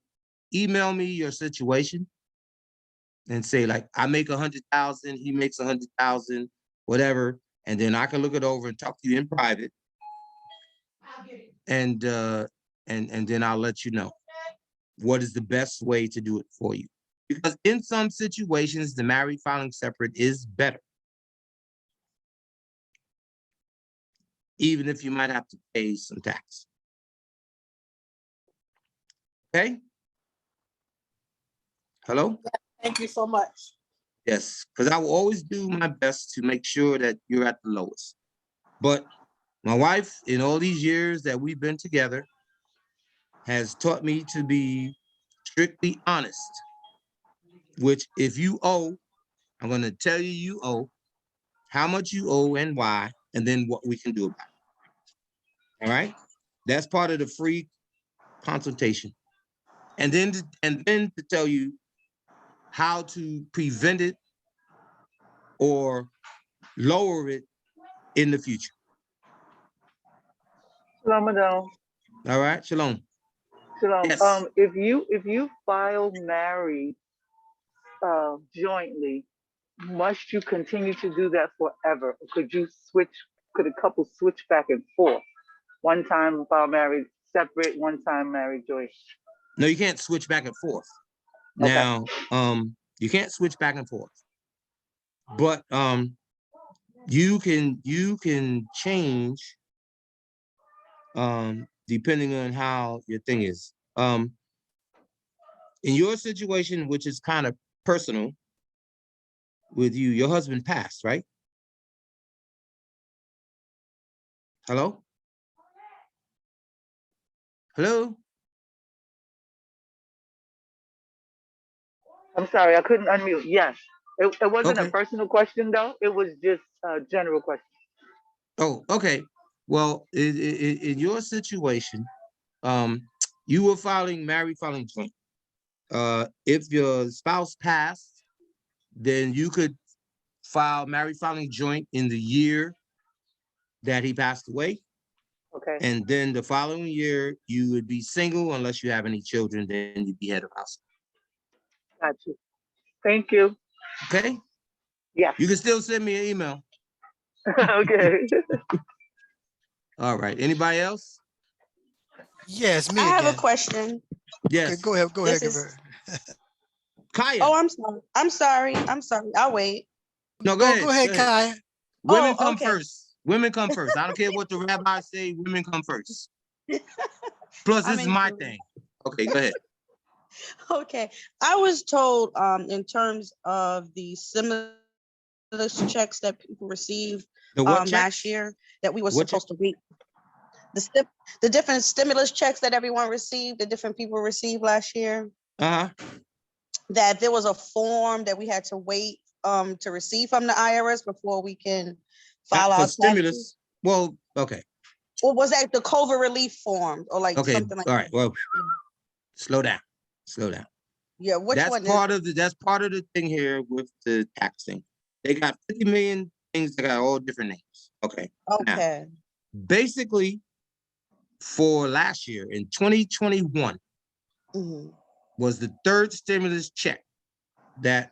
email me your situation and say, like, I make 100,000, he makes 100,000, whatever, and then I can look it over and talk to you in private, and then I'll let you know what is the best way to do it for you. Because in some situations, the married filing separate is better, even if you might have to pay some tax. Okay? Hello? Thank you so much. Yes, because I will always do my best to make sure that you're at the lowest. But my wife, in all these years that we've been together, has taught me to be strictly honest, which if you owe, I'm going to tell you you owe, how much you owe and why, and then what we can do about it. All right? That's part of the free consultation. And then to tell you how to prevent it or lower it in the future. Shalom, Adon. All right, shalom. Shalom. Yes. If you file married jointly, must you continue to do that forever? Or could a couple switch back and forth? One time file married separate, one time married joint. No, you can't switch back and forth. Okay. Now, you can't switch back and forth. But you can change depending on how your thing is. In your situation, which is kind of personal with you, your husband passed, right? Hello? Hello? I'm sorry, I couldn't unmute. Yes. It wasn't a Okay. personal question though. It was just a general question. Oh, okay. Well, in your situation, you were filing joint. If your spouse passed, then you could file married filing joint in the year that he passed away. Okay. And then the following year, you would be single unless you have any children, then you'd be head of household. Got you. Thank you. Okay? Yes. You can still send me an email. Okay. All right. Anybody else? Yes, I me have a again. question. Yes. Okay, go ahead, This give is, her. Kaya. oh, I'm sorry. I'm sorry. I'm sorry. I'll wait. No, Go Go ahead, ahead. Kai. Women Oh, come okay. first. Women come first. I don't care what the rabbis say. Women come first. Plus, I'm this is my enjoying thing. Okay, go ahead. Okay. I was told in terms of the stimulus checks that people received The what last checks? year that we were What supposed to read. The different stimulus checks that everyone received, the different people received last year, Uh-huh. that there was a form that we had to wait to receive from the IRS before we can file For our taxes. stimulus. Well, okay. Or was that the COVID relief form or like Okay. something like All that? right. Well, slow down. Slow down. Yeah, which That's one is part of the thing here with the tax thing. They got 50 million things that got all different names. Okay. Now, okay? basically, for last year in 2021 Mhm. was the third stimulus check that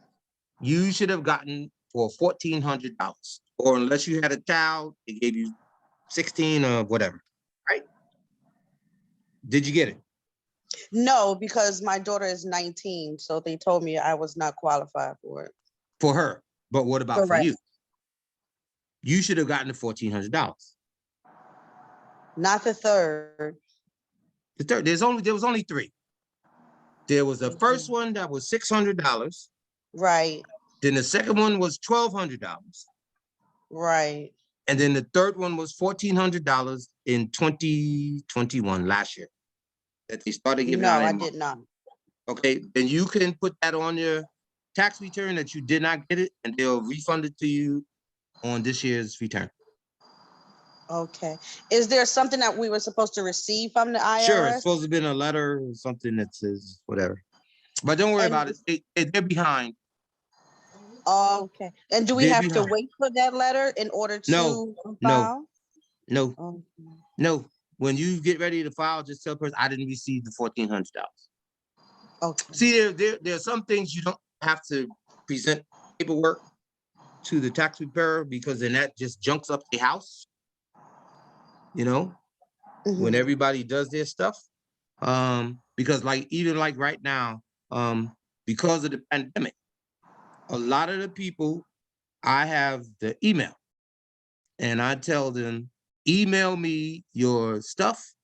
you should have gotten for $1,400. Or unless you had a child, they gave you 16 or whatever. Right? Did you get it? No, because my daughter is 19, so they told me I was not qualified for it. For her. But what about for Correct. you? You should have gotten the $1,400. Not the third. The third, there was only three. There was the first one that was $600. Right, Then the second one was $1,200. right. And then the third one was $1,400 in 2021, last year, that they started giving No, out I in March. did not. Okay, then you can put that on your tax return that you did not get it, and they'll refund it to you on this year's return. Okay. Is there something that we were supposed to receive from the IRS? Sure, it's supposed to have been a letter or something that says whatever. But don't worry And- about it. They're behind. Okay. And do we They're have to behind. wait for that letter in order to No, file? no, Okay. no. When you get ready to file, just tell the person I didn't receive the $1,400. Okay. See, there are some things you don't have to present paperwork to the tax preparer because then that just junks up the house. You know, when Mhm. everybody does their stuff. Because even right now, because of the pandemic, a lot of the people, I have the email and I tell them, email me your stuff.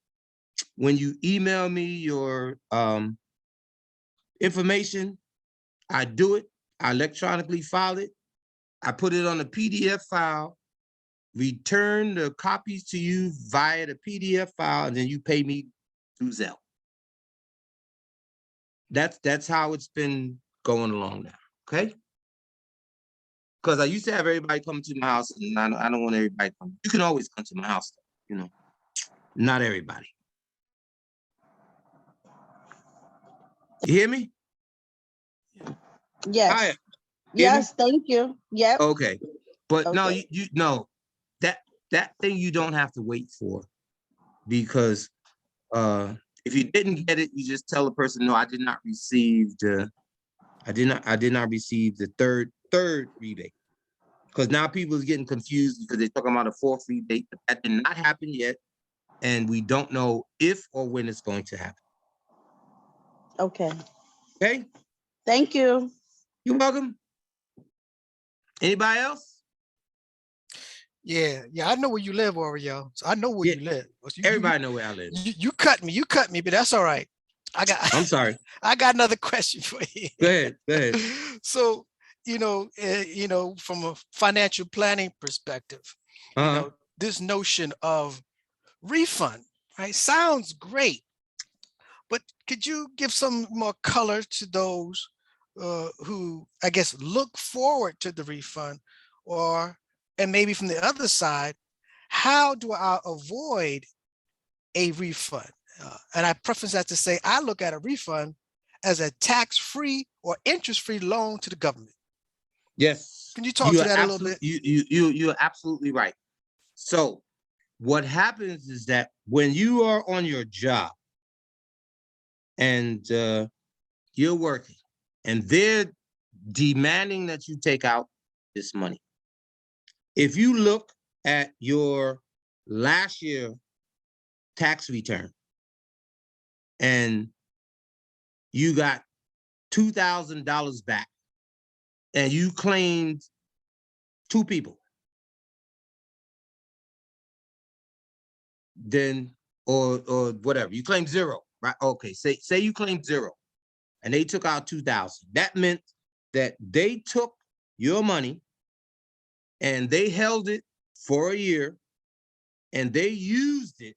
When you email me your information, I do it. I electronically file it. I put it on a PDF file, return the copies to you via the PDF file, and then you pay me through Zelle. That's how it's been going along now. Okay. Because I used to have everybody come to my house, and I don't want everybody to come. You can always come to my house, you know. Not everybody. You hear me? Yes. Hi. Yes, thank you. Yep. Okay. But no, Okay. you know that thing you don't have to wait for, because if you didn't get it, you just tell the person, no, I did not receive the third rebate. Because now people are getting confused because they're talking about a fourth rebate, but that did not happen yet. And we don't know if or when it's going to happen. Okay. Okay? Thank you. You're welcome. Anybody else? Yeah, I know where you live, Oriel. So I know where Yeah, you live. everybody know where I live. You cut me, but that's all right. I'm sorry. I got another question for you. Go ahead. Go ahead. So, from a financial planning perspective, Uh-huh. this notion of refund, right? Sounds great. but could you give some more color to those who, I guess, look forward to the refund, and maybe from the other side, how do I avoid a refund? And I preface that to say, I look at a refund as a tax-free or interest-free loan to the government. Yes. Can you talk to that a little bit? You're absolutely right. So what happens is that when you are on your job and you're working and they're demanding that you take out this money, if you look at your last year tax return and you got $2,000 back and you claimed 2 people, then or whatever, you claim 0, right? Okay, say you claimed 0 and they took out 2,000. That meant that they took your money and they held it for a year and they used it.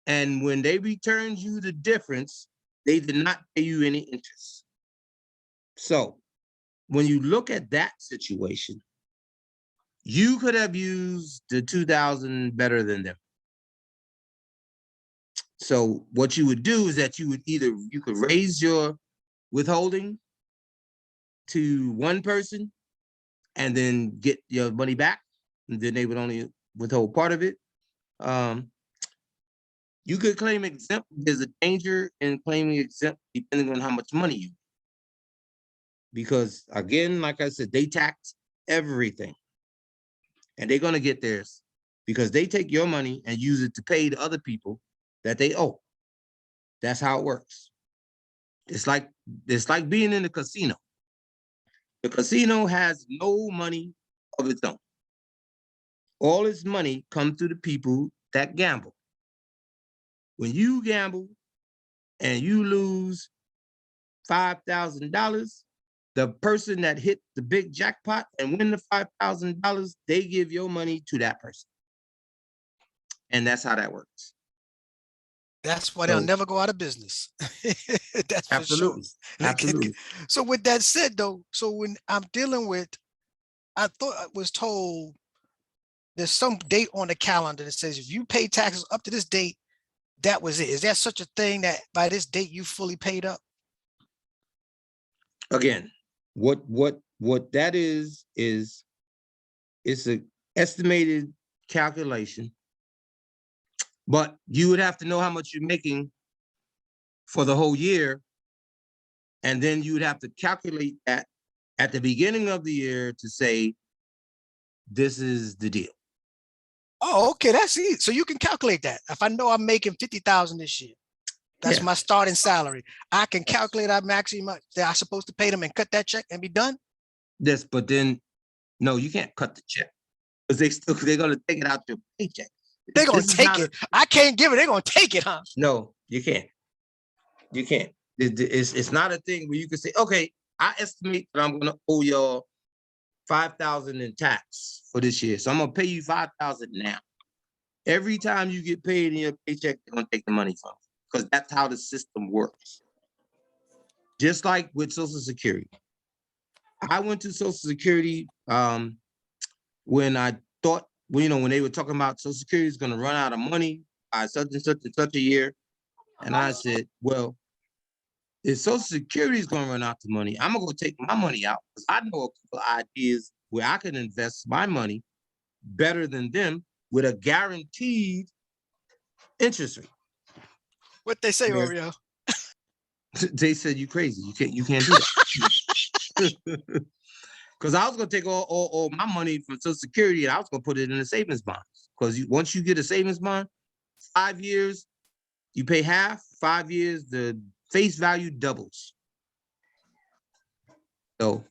And when they returned you the difference, they did not pay you any interest. So when you look at that situation, you could have used the 2,000 better than them. So what you would do is that you could raise your withholding to one person and then get your money back, and then they would only withhold part of it. You could claim exempt. There's a danger in claiming exempt depending on how much money you, because again, like I said, they tax everything and they're going to get theirs because they take your money and use it to pay the other people that they owe. That's how it works. It's like being in the casino. The casino has no money of its own. All its money comes to the people that gamble. When you gamble and you lose $5,000, the person that hit the big jackpot and win the $5,000, they give your money to that person. And that's how that works. That's why they'll never go out of business. That's absolutely. For sure. Absolutely. So with that said, though, so when I'm dealing with, I thought I was told there's some date on the calendar that says if you pay taxes up to this date, that was it. Is there such a thing that by this date you fully paid up? Again, what that is it's an estimated calculation, but you would have to know how much you're making for the whole year, and then you would have to calculate that at the beginning of the year to say, this is the deal. Oh, okay, that's it. So you can calculate that. If I know I'm making 50,000 this year, that's my starting salary. I can calculate I'm maximum that I'm supposed to pay them and cut that check and be done. Yes, but then no, you can't cut the check because they're gonna take it out your paycheck. They're gonna take it. I can't give it. They're gonna take it, huh? No, you can't. You can't. It's not a thing where you can say, okay, I estimate that I'm gonna owe y'all $5,000 in tax for this year, so I'm gonna pay you $5,000 now. Every time you get paid in your paycheck, they're gonna take the money from you because that's how the system works. Just like with Social Security. I went to Social Security when I thought, when they were talking about Social Security is gonna run out of money by such and such and such a year. And I said, well, if Social Security is gonna run out of money, I'm gonna go take my money out because I know a couple of ideas where I can invest my money better than them with a guaranteed interest rate. What they say, Oriel? They said you crazy. You can't do that. Because I was gonna take all my money from Social Security and I was gonna put it in a savings bond. Because once you get a savings bond, 5 years, you pay half. 5 years, the face value doubles. So,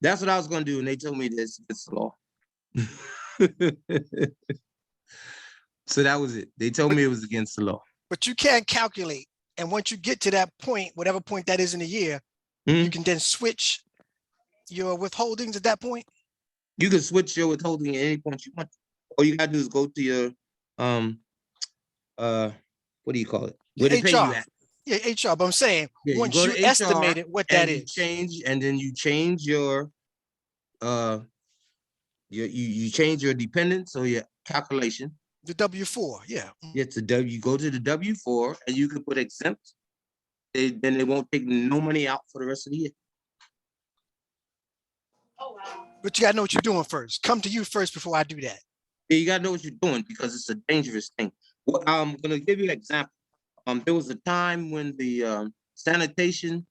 that's what I was gonna do, and they told me this it's the law. So that was it. They told me it was against the law. But you can't calculate. And once you get to that point, whatever point that is in a year, you can then switch your withholdings at that point. You can switch your withholding at any point you want. All you gotta do is go to what do you call it? Where they pay you HR. at. Yeah, HR. But I'm saying Yeah, you once go you to HR estimated what that and you is. change, and then you change your you change your dependents or your calculation. The W-4, yeah. It's a W. You go to the W-4 and you can put exempt. Then they won't take no money out for the rest of the year. But you gotta know what you're doing first. Come to you first before I do that. Yeah, you gotta know what you're doing because it's a dangerous thing. Well, I'm gonna give you an example. There was a time when the sanitation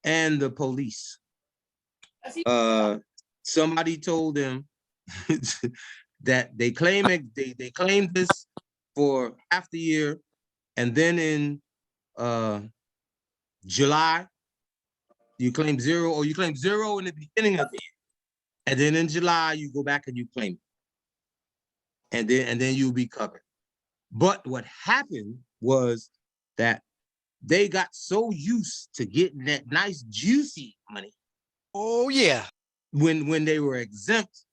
and the police, somebody told them that they claimed this for half the year, and then in July you claim zero, or you claim zero in the beginning of the year, and then in July you go back and you claim it, and then you'll be covered. But what happened was that they got so used to getting that nice juicy money. Oh yeah. When they were exempt,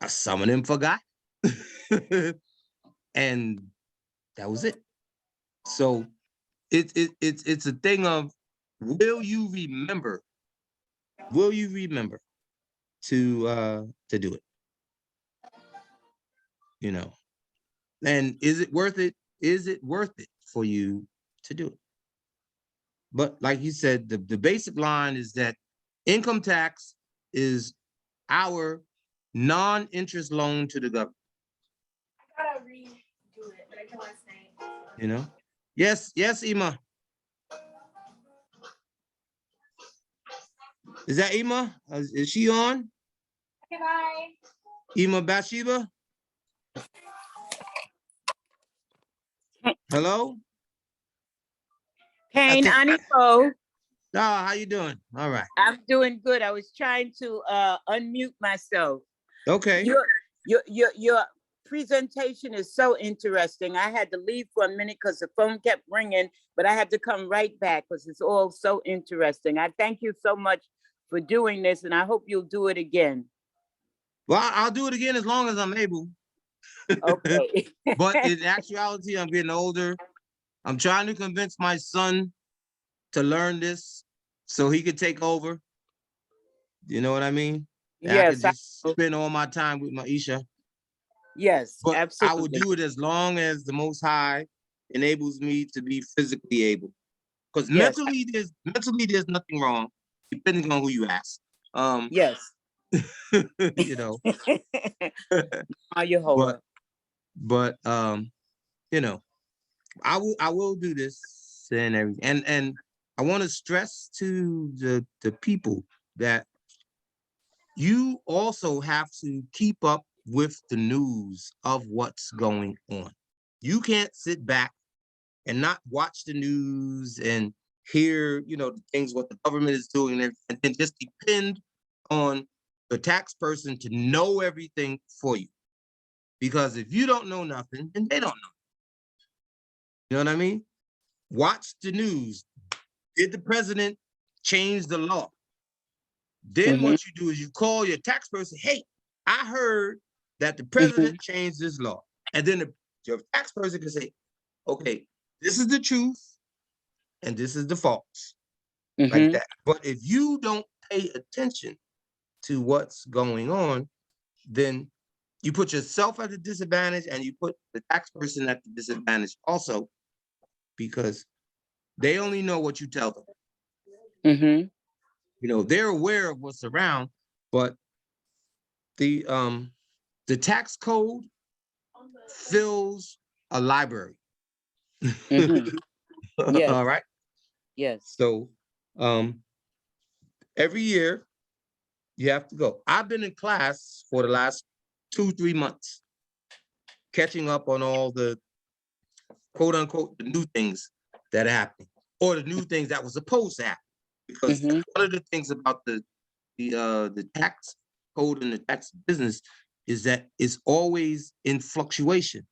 some of them forgot. And that was it. So it's a thing of, will you remember to do it? You know, and is it worth it? Is it worth it for you to do it? But like you said, the basic line is that income tax is our non-interest loan to the government. I gotta redo it, but I can last night. You know? Yes, Ima. Is that Ima? Is she on? Okay, bye. Ima Bathsheba? Hello? Kane, think- Aniko, Ah, how you doing? All right. I'm doing good. I was trying to unmute myself. Okay. Your presentation is so interesting. I had to leave for a minute because the phone kept ringing, but I had to come right back because it's all so interesting. I thank you so much for doing this, and I hope you'll do it again. Well, I'll do it again as long as I'm able. Okay. But in actuality, I'm getting older. I'm trying to convince my son to learn this so he could take over. You know what I mean? And I could Yes, just spend all my time with Maisha. yes, But absolutely. I will do it as long as the Most High enables me to be physically able. Because Yes. mentally there's nothing wrong, depending on who you ask. Yes. You know. Yehovah. But you know, I will do this and everything. And I want to stress to the people that you also have to keep up with the news of what's going on. You can't sit back and not watch the news and hear, the things what the government is doing and then just depend on the tax person to know everything for you. Because if you don't know nothing, then they don't know. You know what I mean? Watch the news. Did the president change the law? Then what you do is you call your tax person, hey, I heard that the president changed this law. And then your tax person can say, okay, this is the truth and this is the false. Like that. But if you don't pay attention to what's going on, then you put yourself at a disadvantage and you put the tax person at the disadvantage also, because they only know what you tell them. They're aware of what's around, but the tax code fills a library. Yes. All right. Yes. So every year you have to go. I've been in class for the last 2-3 months, catching up on all the quote unquote the new things that are happening, or the new things that were supposed to happen. Because one of the things about the tax code and the tax business is that it's always in fluctuation.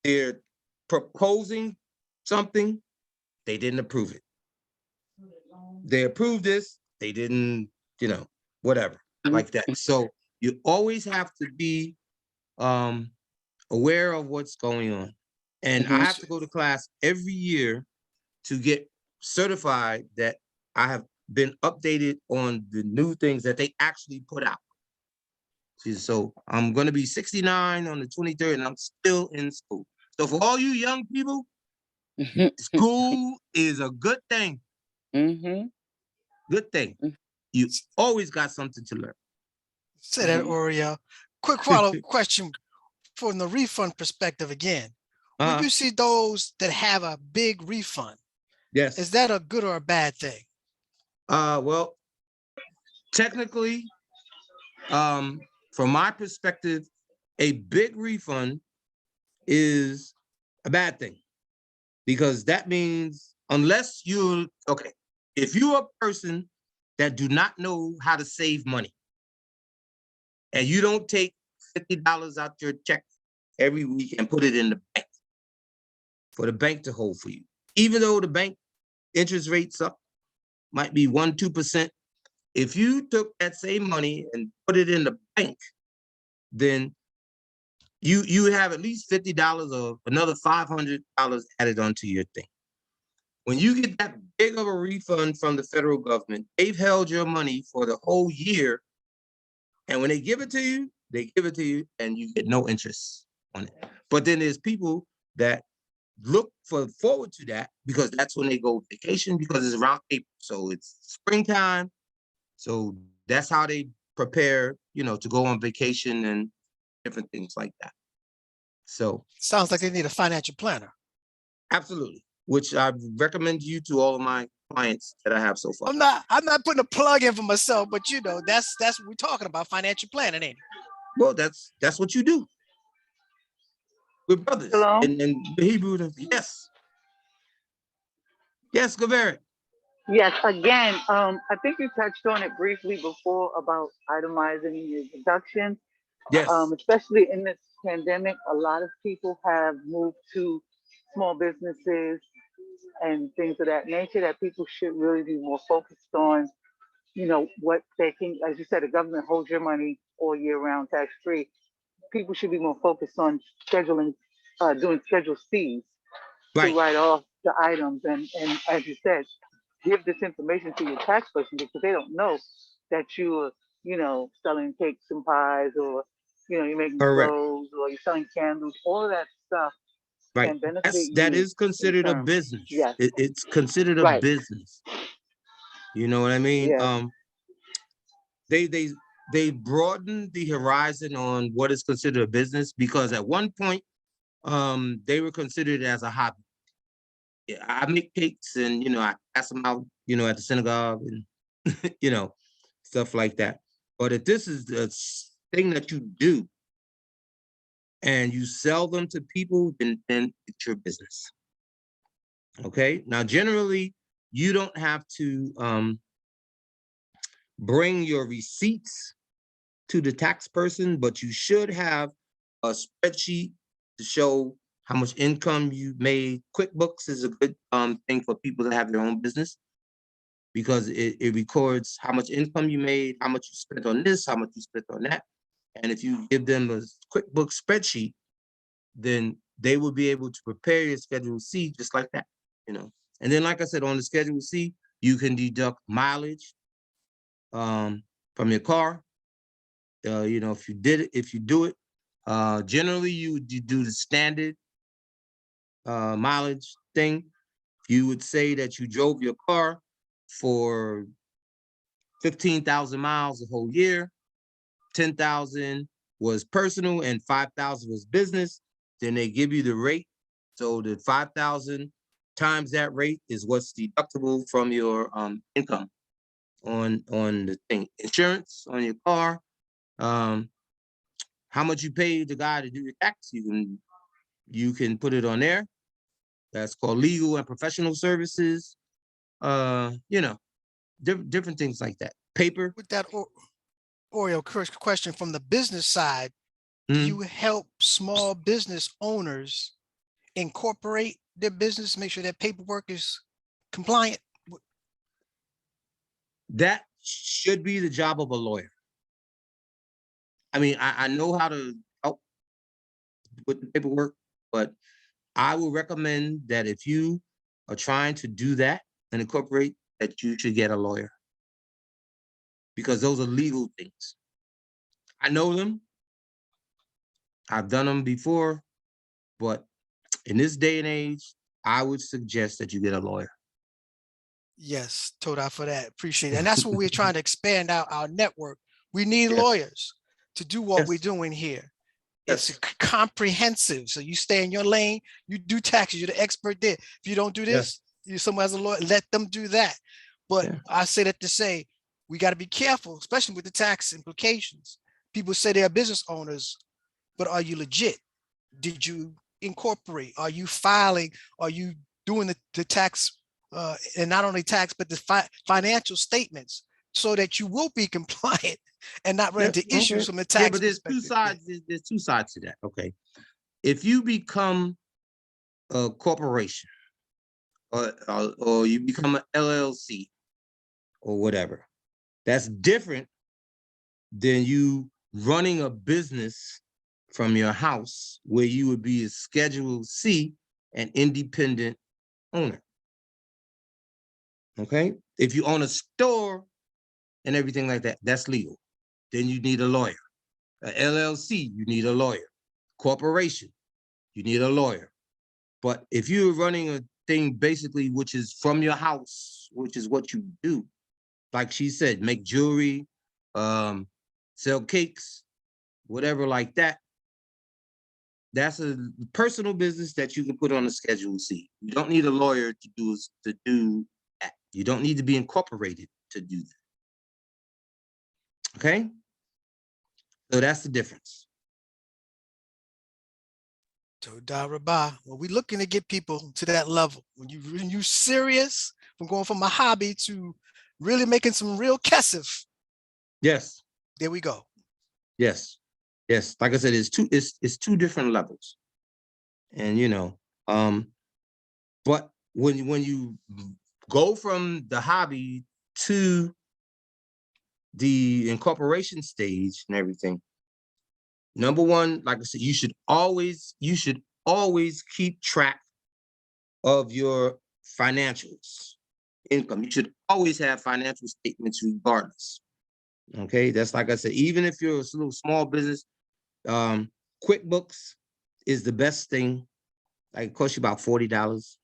They're proposing something, they didn't approve it. They approved this, they didn't, whatever, like that. So you always have to be aware of what's going on. And I have to go to class every year to get certified that I have been updated on the new things that they actually put out. See, so I'm going to be 69 on the 23rd, and I'm still in school. So for all you young people, school is a good thing. Good thing. You always got something to learn. Say that, Oriel. Quick follow-up question from the refund perspective again. When you see those that have a big refund, Yes. is that a good or a bad thing? Well, technically, from my perspective, a big refund is a bad thing, because that means unless you're okay, if you're a person that do not know how to save money and you don't take $50 out your check every week and put it in the bank for the bank to hold for you, even though the bank interest rates up might be 1-2%. If you took that same money and put it in the bank, then you have at least $50 or another $500 added onto your thing. When you get that big of a refund from the federal government, they've held your money for the whole year. And when they give it to you, and you get no interest on it. But then there's people that look forward to that because that's when they go vacation, because it's around April. So it's springtime. So that's how they prepare, to go on vacation and different things like that. So sounds like they need a financial planner. Absolutely, which I recommend you to all of my clients that I have so far. I'm not putting a plug in for myself, but that's what we're talking about, financial planning, ain't it? Well, that's what you do. We're brothers. Hello? And the Hebrew, yes. Yes, Gaveri. Yes, again, I think you touched on it briefly before about itemizing your deductions. Yes. Especially in this pandemic, a lot of people have moved to small businesses and things of that nature that people should really be more focused on, what they can, as you said, the government holds your money all year round tax-free. People should be more focused on scheduling, doing Schedule Cs to write off the items. And as you said, give this information to your tax person, because they don't know that you're, selling cakes and pies, or, you're making clothes, or you're selling candles, all of that stuff. Right. Can benefit That you is considered a business. Yes. It's considered a business. You know what I mean? Yeah. They broadened the horizon on what is considered a business, because at one point, they were considered as a hobby. Yeah, I make cakes and I pass them out, at the synagogue and stuff like that. But if this is the thing that you do and you sell them to people, then it's your business. Okay. Now, generally, you don't have to bring your receipts to the tax person, but you should have a spreadsheet to show how much income you made. QuickBooks is a good thing for people that have their own business, because it records how much income you made, how much you spent on this, how much you spent on that. And if you give them a QuickBooks spreadsheet, then they will be able to prepare your Schedule C just like that, And then, like I said, on the Schedule C, you can deduct mileage from your car. If you do it, generally you do the standard mileage thing. You would say that you drove your car for 15,000 miles the whole year, 10,000 was personal and 5,000 was business. Then they give you the rate. So the 5,000 times that rate is what's deductible from your income on the thing. Insurance on your car, how much you pay the guy to do your tax, you can put it on there. That's called legal and professional services. Different things like that. Paper. With that Oriel question from the business side, do you help small business owners incorporate their business, make sure that paperwork is compliant? That should be the job of a lawyer. I mean, I know how to help with the paperwork, but I will recommend that if you are trying to do that and incorporate, that you should get a lawyer, because those are legal things. I know them. I've done them before, but in this day and age, I would suggest that you get a lawyer. Yes, Toda, for that. Appreciate it. And that's what we're trying to expand out our network. We need Yes. lawyers to do what we're Yes. doing here. Yes. It's comprehensive. So you stay in your lane, you do taxes, you're the expert there. If you don't do this, you someone has a lawyer, let them do that. But Yeah. I say that to say, we got to be careful, especially with the tax implications. People say they're business owners, but are you legit? Did you incorporate? Are you filing? Are you doing the tax, and not only tax, but the financial statements, so that you will be compliant and not run Yeah, into okay. issues from the tax Yeah, but there's two perspective? sides. There's two sides to that. Okay, if you become a corporation, or you become an LLC or whatever, that's different than you running a business from your house, where you would be a Schedule C, an independent owner. Okay, if you own a store and everything like that, that's legal. Then you need a lawyer. A LLC, you need a lawyer. Corporation, you need a lawyer. But if you're running a thing basically which is from your house, which is what you do, like she said, make jewelry, sell cakes, whatever like that, that's a personal business that you can put on a Schedule C. You don't need a lawyer to do that. You don't need to be incorporated to do that. Okay? So that's the difference. Toda Rabah. Well, we're looking to get people to that level. When you serious, from going from a hobby to really making some real kesef. Yes. There we go. Yes. Yes. Like I said, it's two different levels. And but when you go from the hobby to the incorporation stage and everything, number one, like I said, you should always keep track of your financials, income. You should always have financial statements regardless. Okay, that's like I said, even if you're a little small business, QuickBooks is the best thing. Like, it costs you about $40.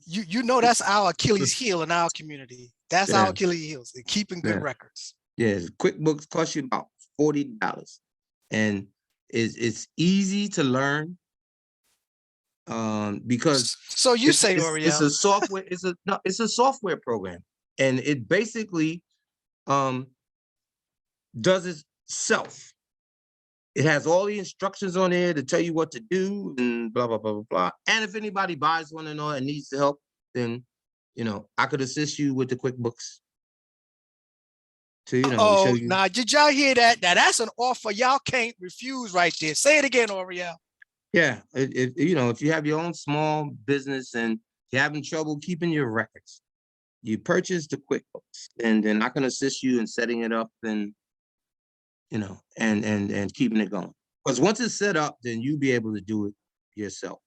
You know that's our Achilles heel in our community. That's our Yeah. Achilles heels, and keeping good Yeah. records. Yes, QuickBooks costs you about $40, and it's easy to learn. Because so you say, it's Oriel, a software. It's a software program, and it basically does itself. It has all the instructions on there to tell you what to do and blah blah blah blah blah. And if anybody buys one and all and needs the help, then I could assist you with the QuickBooks to show you. Now did y'all hear that? Now that's an offer y'all can't refuse right there. Say it again, Oriel. Yeah, if you have your own small business and you're having trouble keeping your records, you purchase the QuickBooks, and then I can assist you in setting it up and and keeping it going. Because once it's set up, then you'll be able to do it yourself.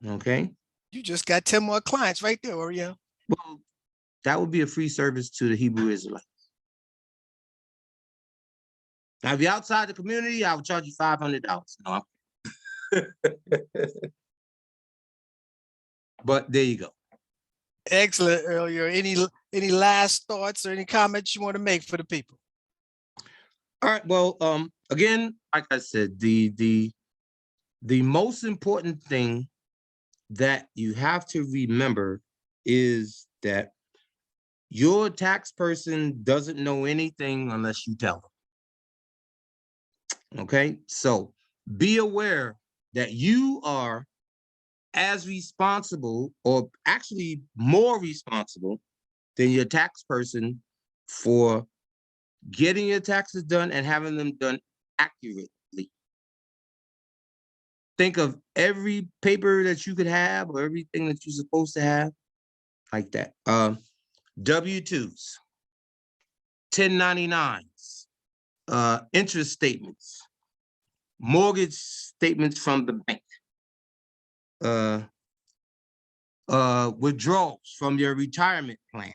Okay. You just got 10 more clients right there, Oriel. Well, that would be a free service to the Hebrew Israelites. Now, if you're outside the community, I would charge you $500. No, but there you go. Excellent, earlier. Any last thoughts or any comments you want to make for the people? All right. Well, again, like I said, the most important thing that you have to remember is that your tax person doesn't know anything unless you tell them. Okay, so be aware that you are as responsible, or actually more responsible, than your tax person for getting your taxes done and having them done accurately. Think of every paper that you could have, or everything that you're supposed to have, like that. W-2s, 1099s, interest statements, mortgage statements from the bank, withdrawals from your retirement plan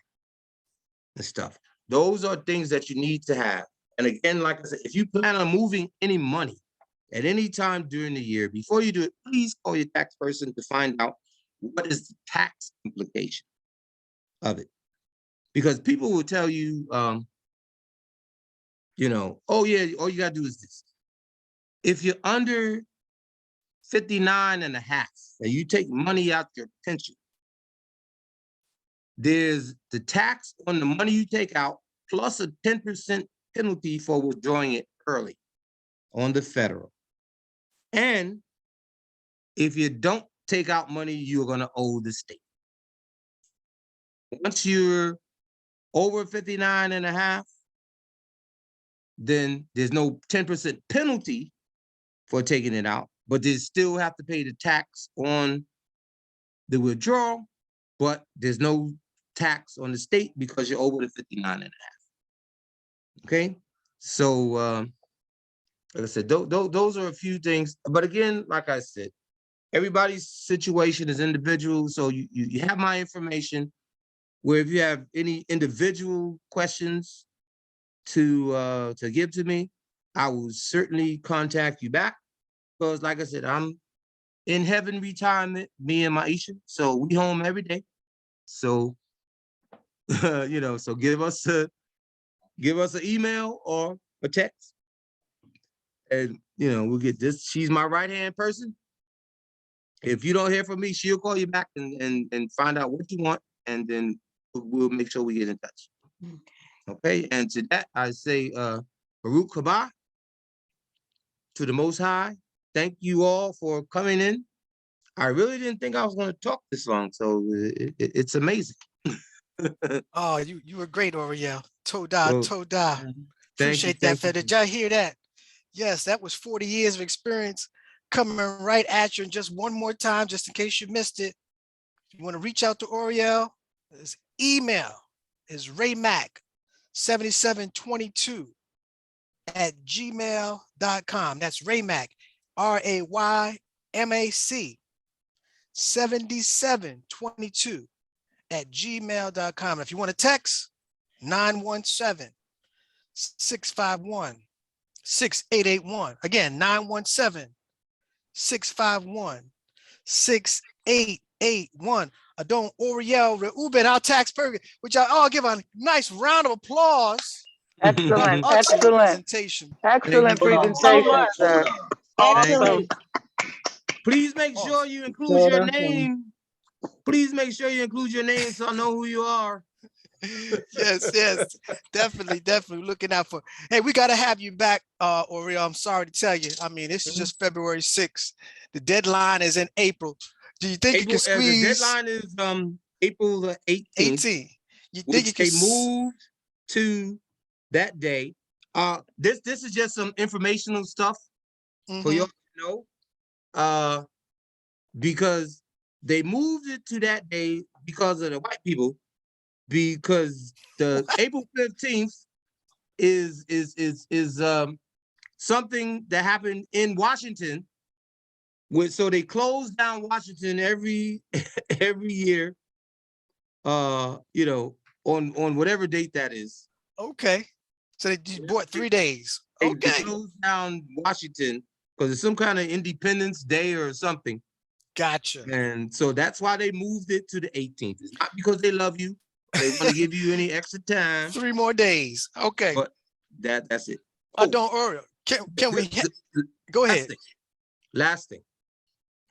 and stuff. Those are things that you need to have. And again, like I said, if you plan on moving any money at any time during the year, before you do it, please call your tax person to find out what is the tax implication of it. Because people will tell you, you know, oh yeah, all you gotta do is this. If you're under 59 and a half and you take money out your pension, there's the tax on the money you take out plus a 10% penalty for withdrawing it early on the federal. And if you don't take out money, you're gonna owe the state. Once you're over 59 and a half, then there's no 10% penalty for taking it out, but they still have to pay the tax on the withdrawal, but there's no tax on the state because you're over the 59 and a half. Okay, so like I said, those are a few things. But again, like I said, everybody's situation is individual. So you have my information, where if you have any individual questions to give to me, I will certainly contact you back. Because like I said, I'm in heaven retirement, me and Maisha. So we home every day. So you know, so give us an email or a text. And you know, we'll get this. She's my right-hand person. If you don't hear from me, she'll call you back and find out what you want, and then we'll make sure we get in touch. Okay, and to that I say Baruch Haba to the Most High. Thank you all for coming in. I really didn't think I was going to talk this long, so it's amazing. Oh, you were great, Oriel. Toda, Well, Toda. thank you, Appreciate that, thank Fed. you. Did y'all hear that? Yes, that was 40 years of experience coming right at you. And just one more time, just in case you missed it, if you want to reach out to Oriel, his email is raymac7722 at gmail.com. That's Raymac, RAYMAC 7722 at gmail.com. If you want to text, 917-651-6881. Again, 917-651-6881. Adon, Oriel, Reuben, our tax purge, which I all give a nice round of applause. Excellent, Excellent excellent, presentation. excellent Thank you. presentation, sir. Thank Awesome. you. Please make sure you include your name. Please make sure you include your name so I know who you are. Yes, yes, definitely looking out for. Hey, we got to have you back, Oriel. I'm sorry to tell you. I mean, this is just February 6th. The deadline is in April. Do you think you can squeeze? The deadline is April the 18th. 18. You think you Which they can moved to that day. This is just some informational stuff for y'all to know. Because they moved it to that day because of the white people, because the April 15th is something that happened in Washington. So they closed down Washington every year, you know, on whatever date that is. Okay. So they bought 3 days. They Okay. closed down Washington because it's some kind of Independence Day or something. Gotcha. And so that's why they moved it to the 18th. It's not because they love you. They want to give you any extra time. 3 more days. Okay. But that's it. Don't worry. Can we go ahead? Last thing.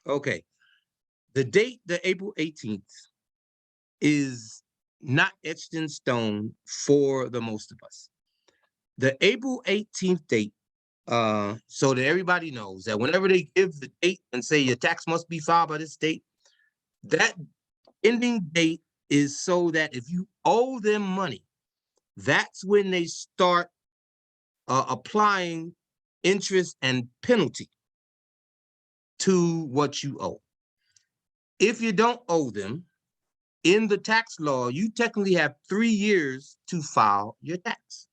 Okay. The date, the April 18th, is not etched in stone for the most of us. The April 18th date, so that everybody knows that whenever they give the date and say your tax must be filed by this date, that ending date is so that if you owe them money, that's when they start applying interest and penalty to what you owe. If you don't owe them, in the tax law, you technically have 3 years to file your tax.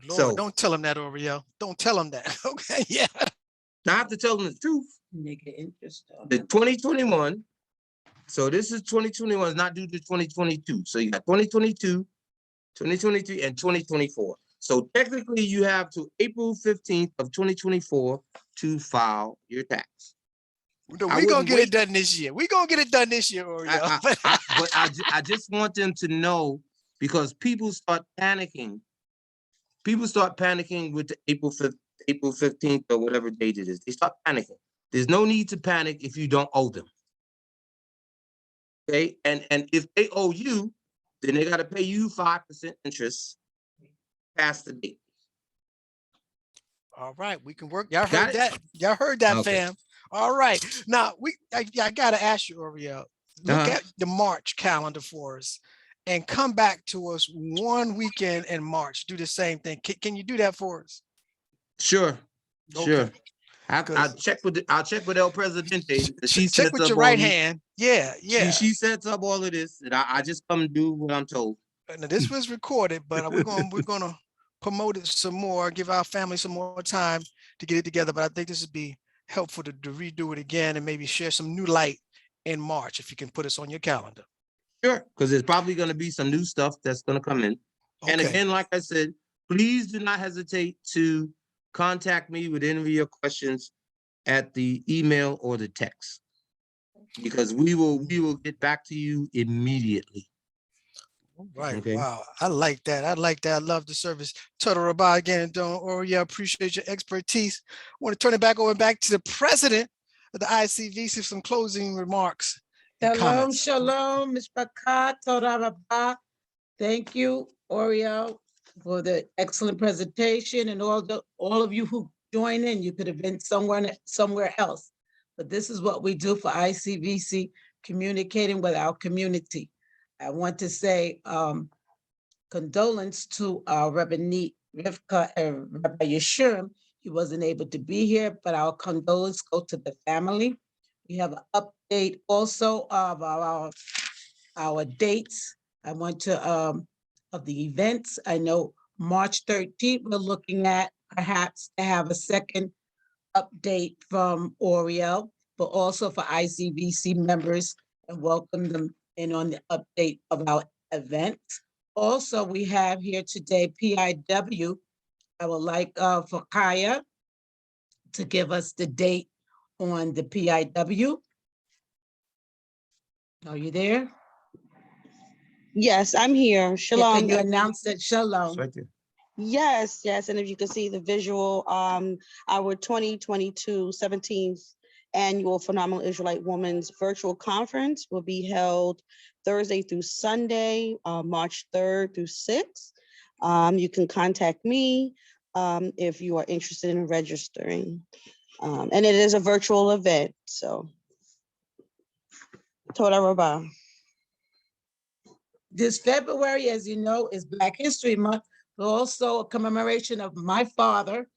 Lord, don't tell him that, Oriel. Don't tell him that. Okay, yeah. Now I have to tell them the truth. Nigga interest. The 2021, so this is 2021, is not due to 2022. So you got 2022, 2023, and 2024. So technically you have to April 15th of 2024 to file your tax. We're I gonna wouldn't get it wait. done this year. We're gonna get it done this year, Oriel. But I just want them to know, because people start panicking. People start panicking with the April 5th, April 15th, or whatever date it is. They start panicking. There's no need to panic if you don't owe them. Okay, and if they owe you, then they got to pay you 5% interest past the date. All right, we can work. Y'all Got heard it? that? Y'all heard that, Okay. fam. All right. Now I gotta ask you, Oriel, look Uh-huh. at the March calendar for us and come back to us one weekend in March. Do the same thing. Can you do that for us? Sure, Okay. sure. I'll Good. check with El Presidente. She Check sets with up your all right these. hand. Yeah, yeah. She sets up all of this, and I just come and do what I'm told. Now this was recorded, but we're gonna promote it some more, give our family some more time to get it together. But I think this would be helpful to redo it again and maybe share some new light in March if you can put us on your calendar. Sure, because there's probably going to be some new stuff that's going to come in. And Okay. again, like I said, please do not hesitate to contact me with any of your questions at the email or the text, because we will get back to you immediately. Right. Okay. Wow. I like that. I like that. I love the service. Total Rabbi again, and don't Oriel, appreciate your expertise. I want to turn it back to the president of the ICVC for some closing remarks. And Shalom, comments. shalom, Mishpacha, Torah Rabbah. Thank you, Oriel, for the excellent presentation, and all of you who joined in. You could have been somewhere else, but this is what we do for ICVC, communicating with our community. I want to say condolence to our Rabbi Rivka and Rabbi Yeshurun. He wasn't able to be here, but our condolence go to the family. We have an update also of our dates. I want to of the events. I know March 13th, we're looking at perhaps to have a second update from Oriel, but also for ICVC members, and welcome them in on the update of our events. Also, we have here today PIW. I would like for Kaya to give us the date on the PIW. Are you there? Yes, I'm here. Yeah, Shalom. can you announce that? Shalom. It's right there. Yes, yes. And if you can see the visual, our 2022 17th annual Phenomenal Israelite Women's virtual conference will be held Thursday through Sunday, March 3rd through 6th. You can contact me if you are interested in registering. And it is a virtual event, so. Toda Rabah. This February, as you know, is Black History Month, but also a commemoration of my father,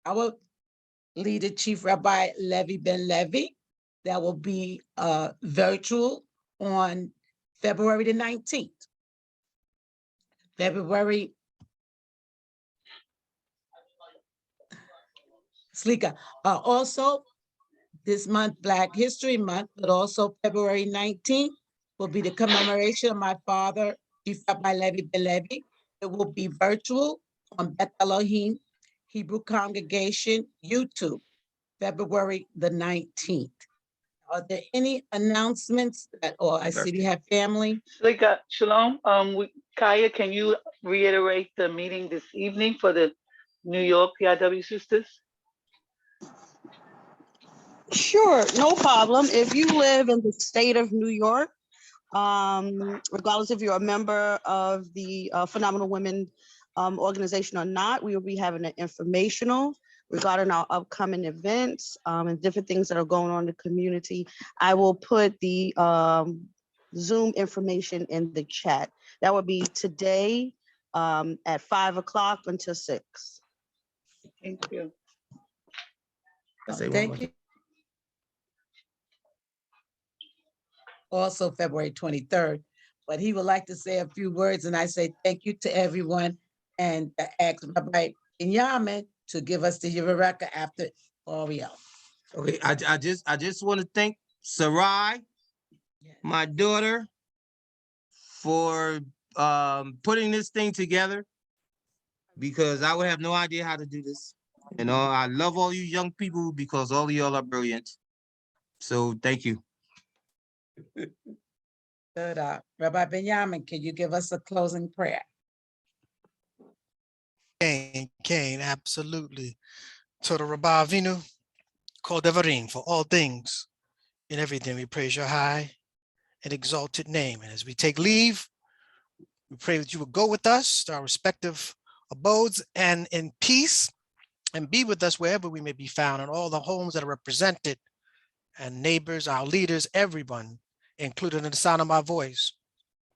our leader, Chief Rabbi Levi Ben Levi. That will be virtual on February the 19th. February. Slika. Also, this month, Black History Month, but also February 19th will be the commemoration of my father, Chief Rabbi Levi Ben Levi. It will be virtual on Beth Elohim Hebrew Congregation YouTube, February the 19th. Are there any announcements I see we have family? Shalom. Kaya, can you reiterate the meeting this evening for the New York PIW sisters? Sure, no problem. If you live in the state of New York, regardless if you're a member of the Phenomenal Women organization or not, we will be having an informational regarding our upcoming events and different things that are going on in the community. I will put the Zoom information in the chat. That will be today at 5 o'clock until 6. Thank you. Thank you. Also February 23rd, but he would like to say a few words, and I say thank you to everyone, and ask Rabbi Binyamin to give us the Yevareka after Oriel. Okay, I just want to thank Sarai, my daughter, for putting this thing together, because I would have no idea how to do this. You know, I love all you young people because all of y'all are brilliant. So thank you. Good. Rabbi Benjamin, can you give us a closing prayer? Cain, absolutely. Toda Rabba Avinu, Kol Devarim, for all things and everything, we praise your high and exalted name. And as we take leave, we pray that you will go with us to our respective abodes and in peace, and be with us wherever we may be found, in all the homes that are represented, and neighbors, our leaders, everyone, included in the sound of my voice.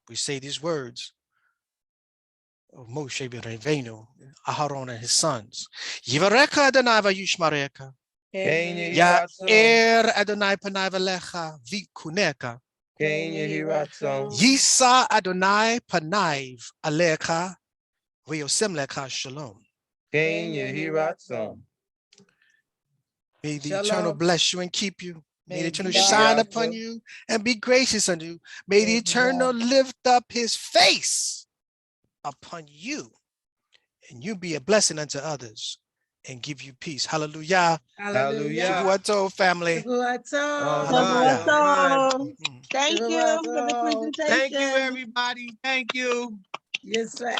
We say these words of Moshe ben Reveinu, Aharon and his sons. Yivareka Adonai vayishmareka. Ya'er Adonai panav elecha vikuneka. Yisa Adonai panav alecha v'yosem lecha shalom. May the Eternal bless you and keep you. May the Eternal shine upon you and be gracious unto you. May the Eternal lift up his face upon you, and you be a blessing unto others and give you peace. Hallelujah. Hallelujah. Shavua tov, family. Shavua tov. All right. Thank you for the Shavua tov. presentation. Thank you, everybody. Thank you. Yes, sir.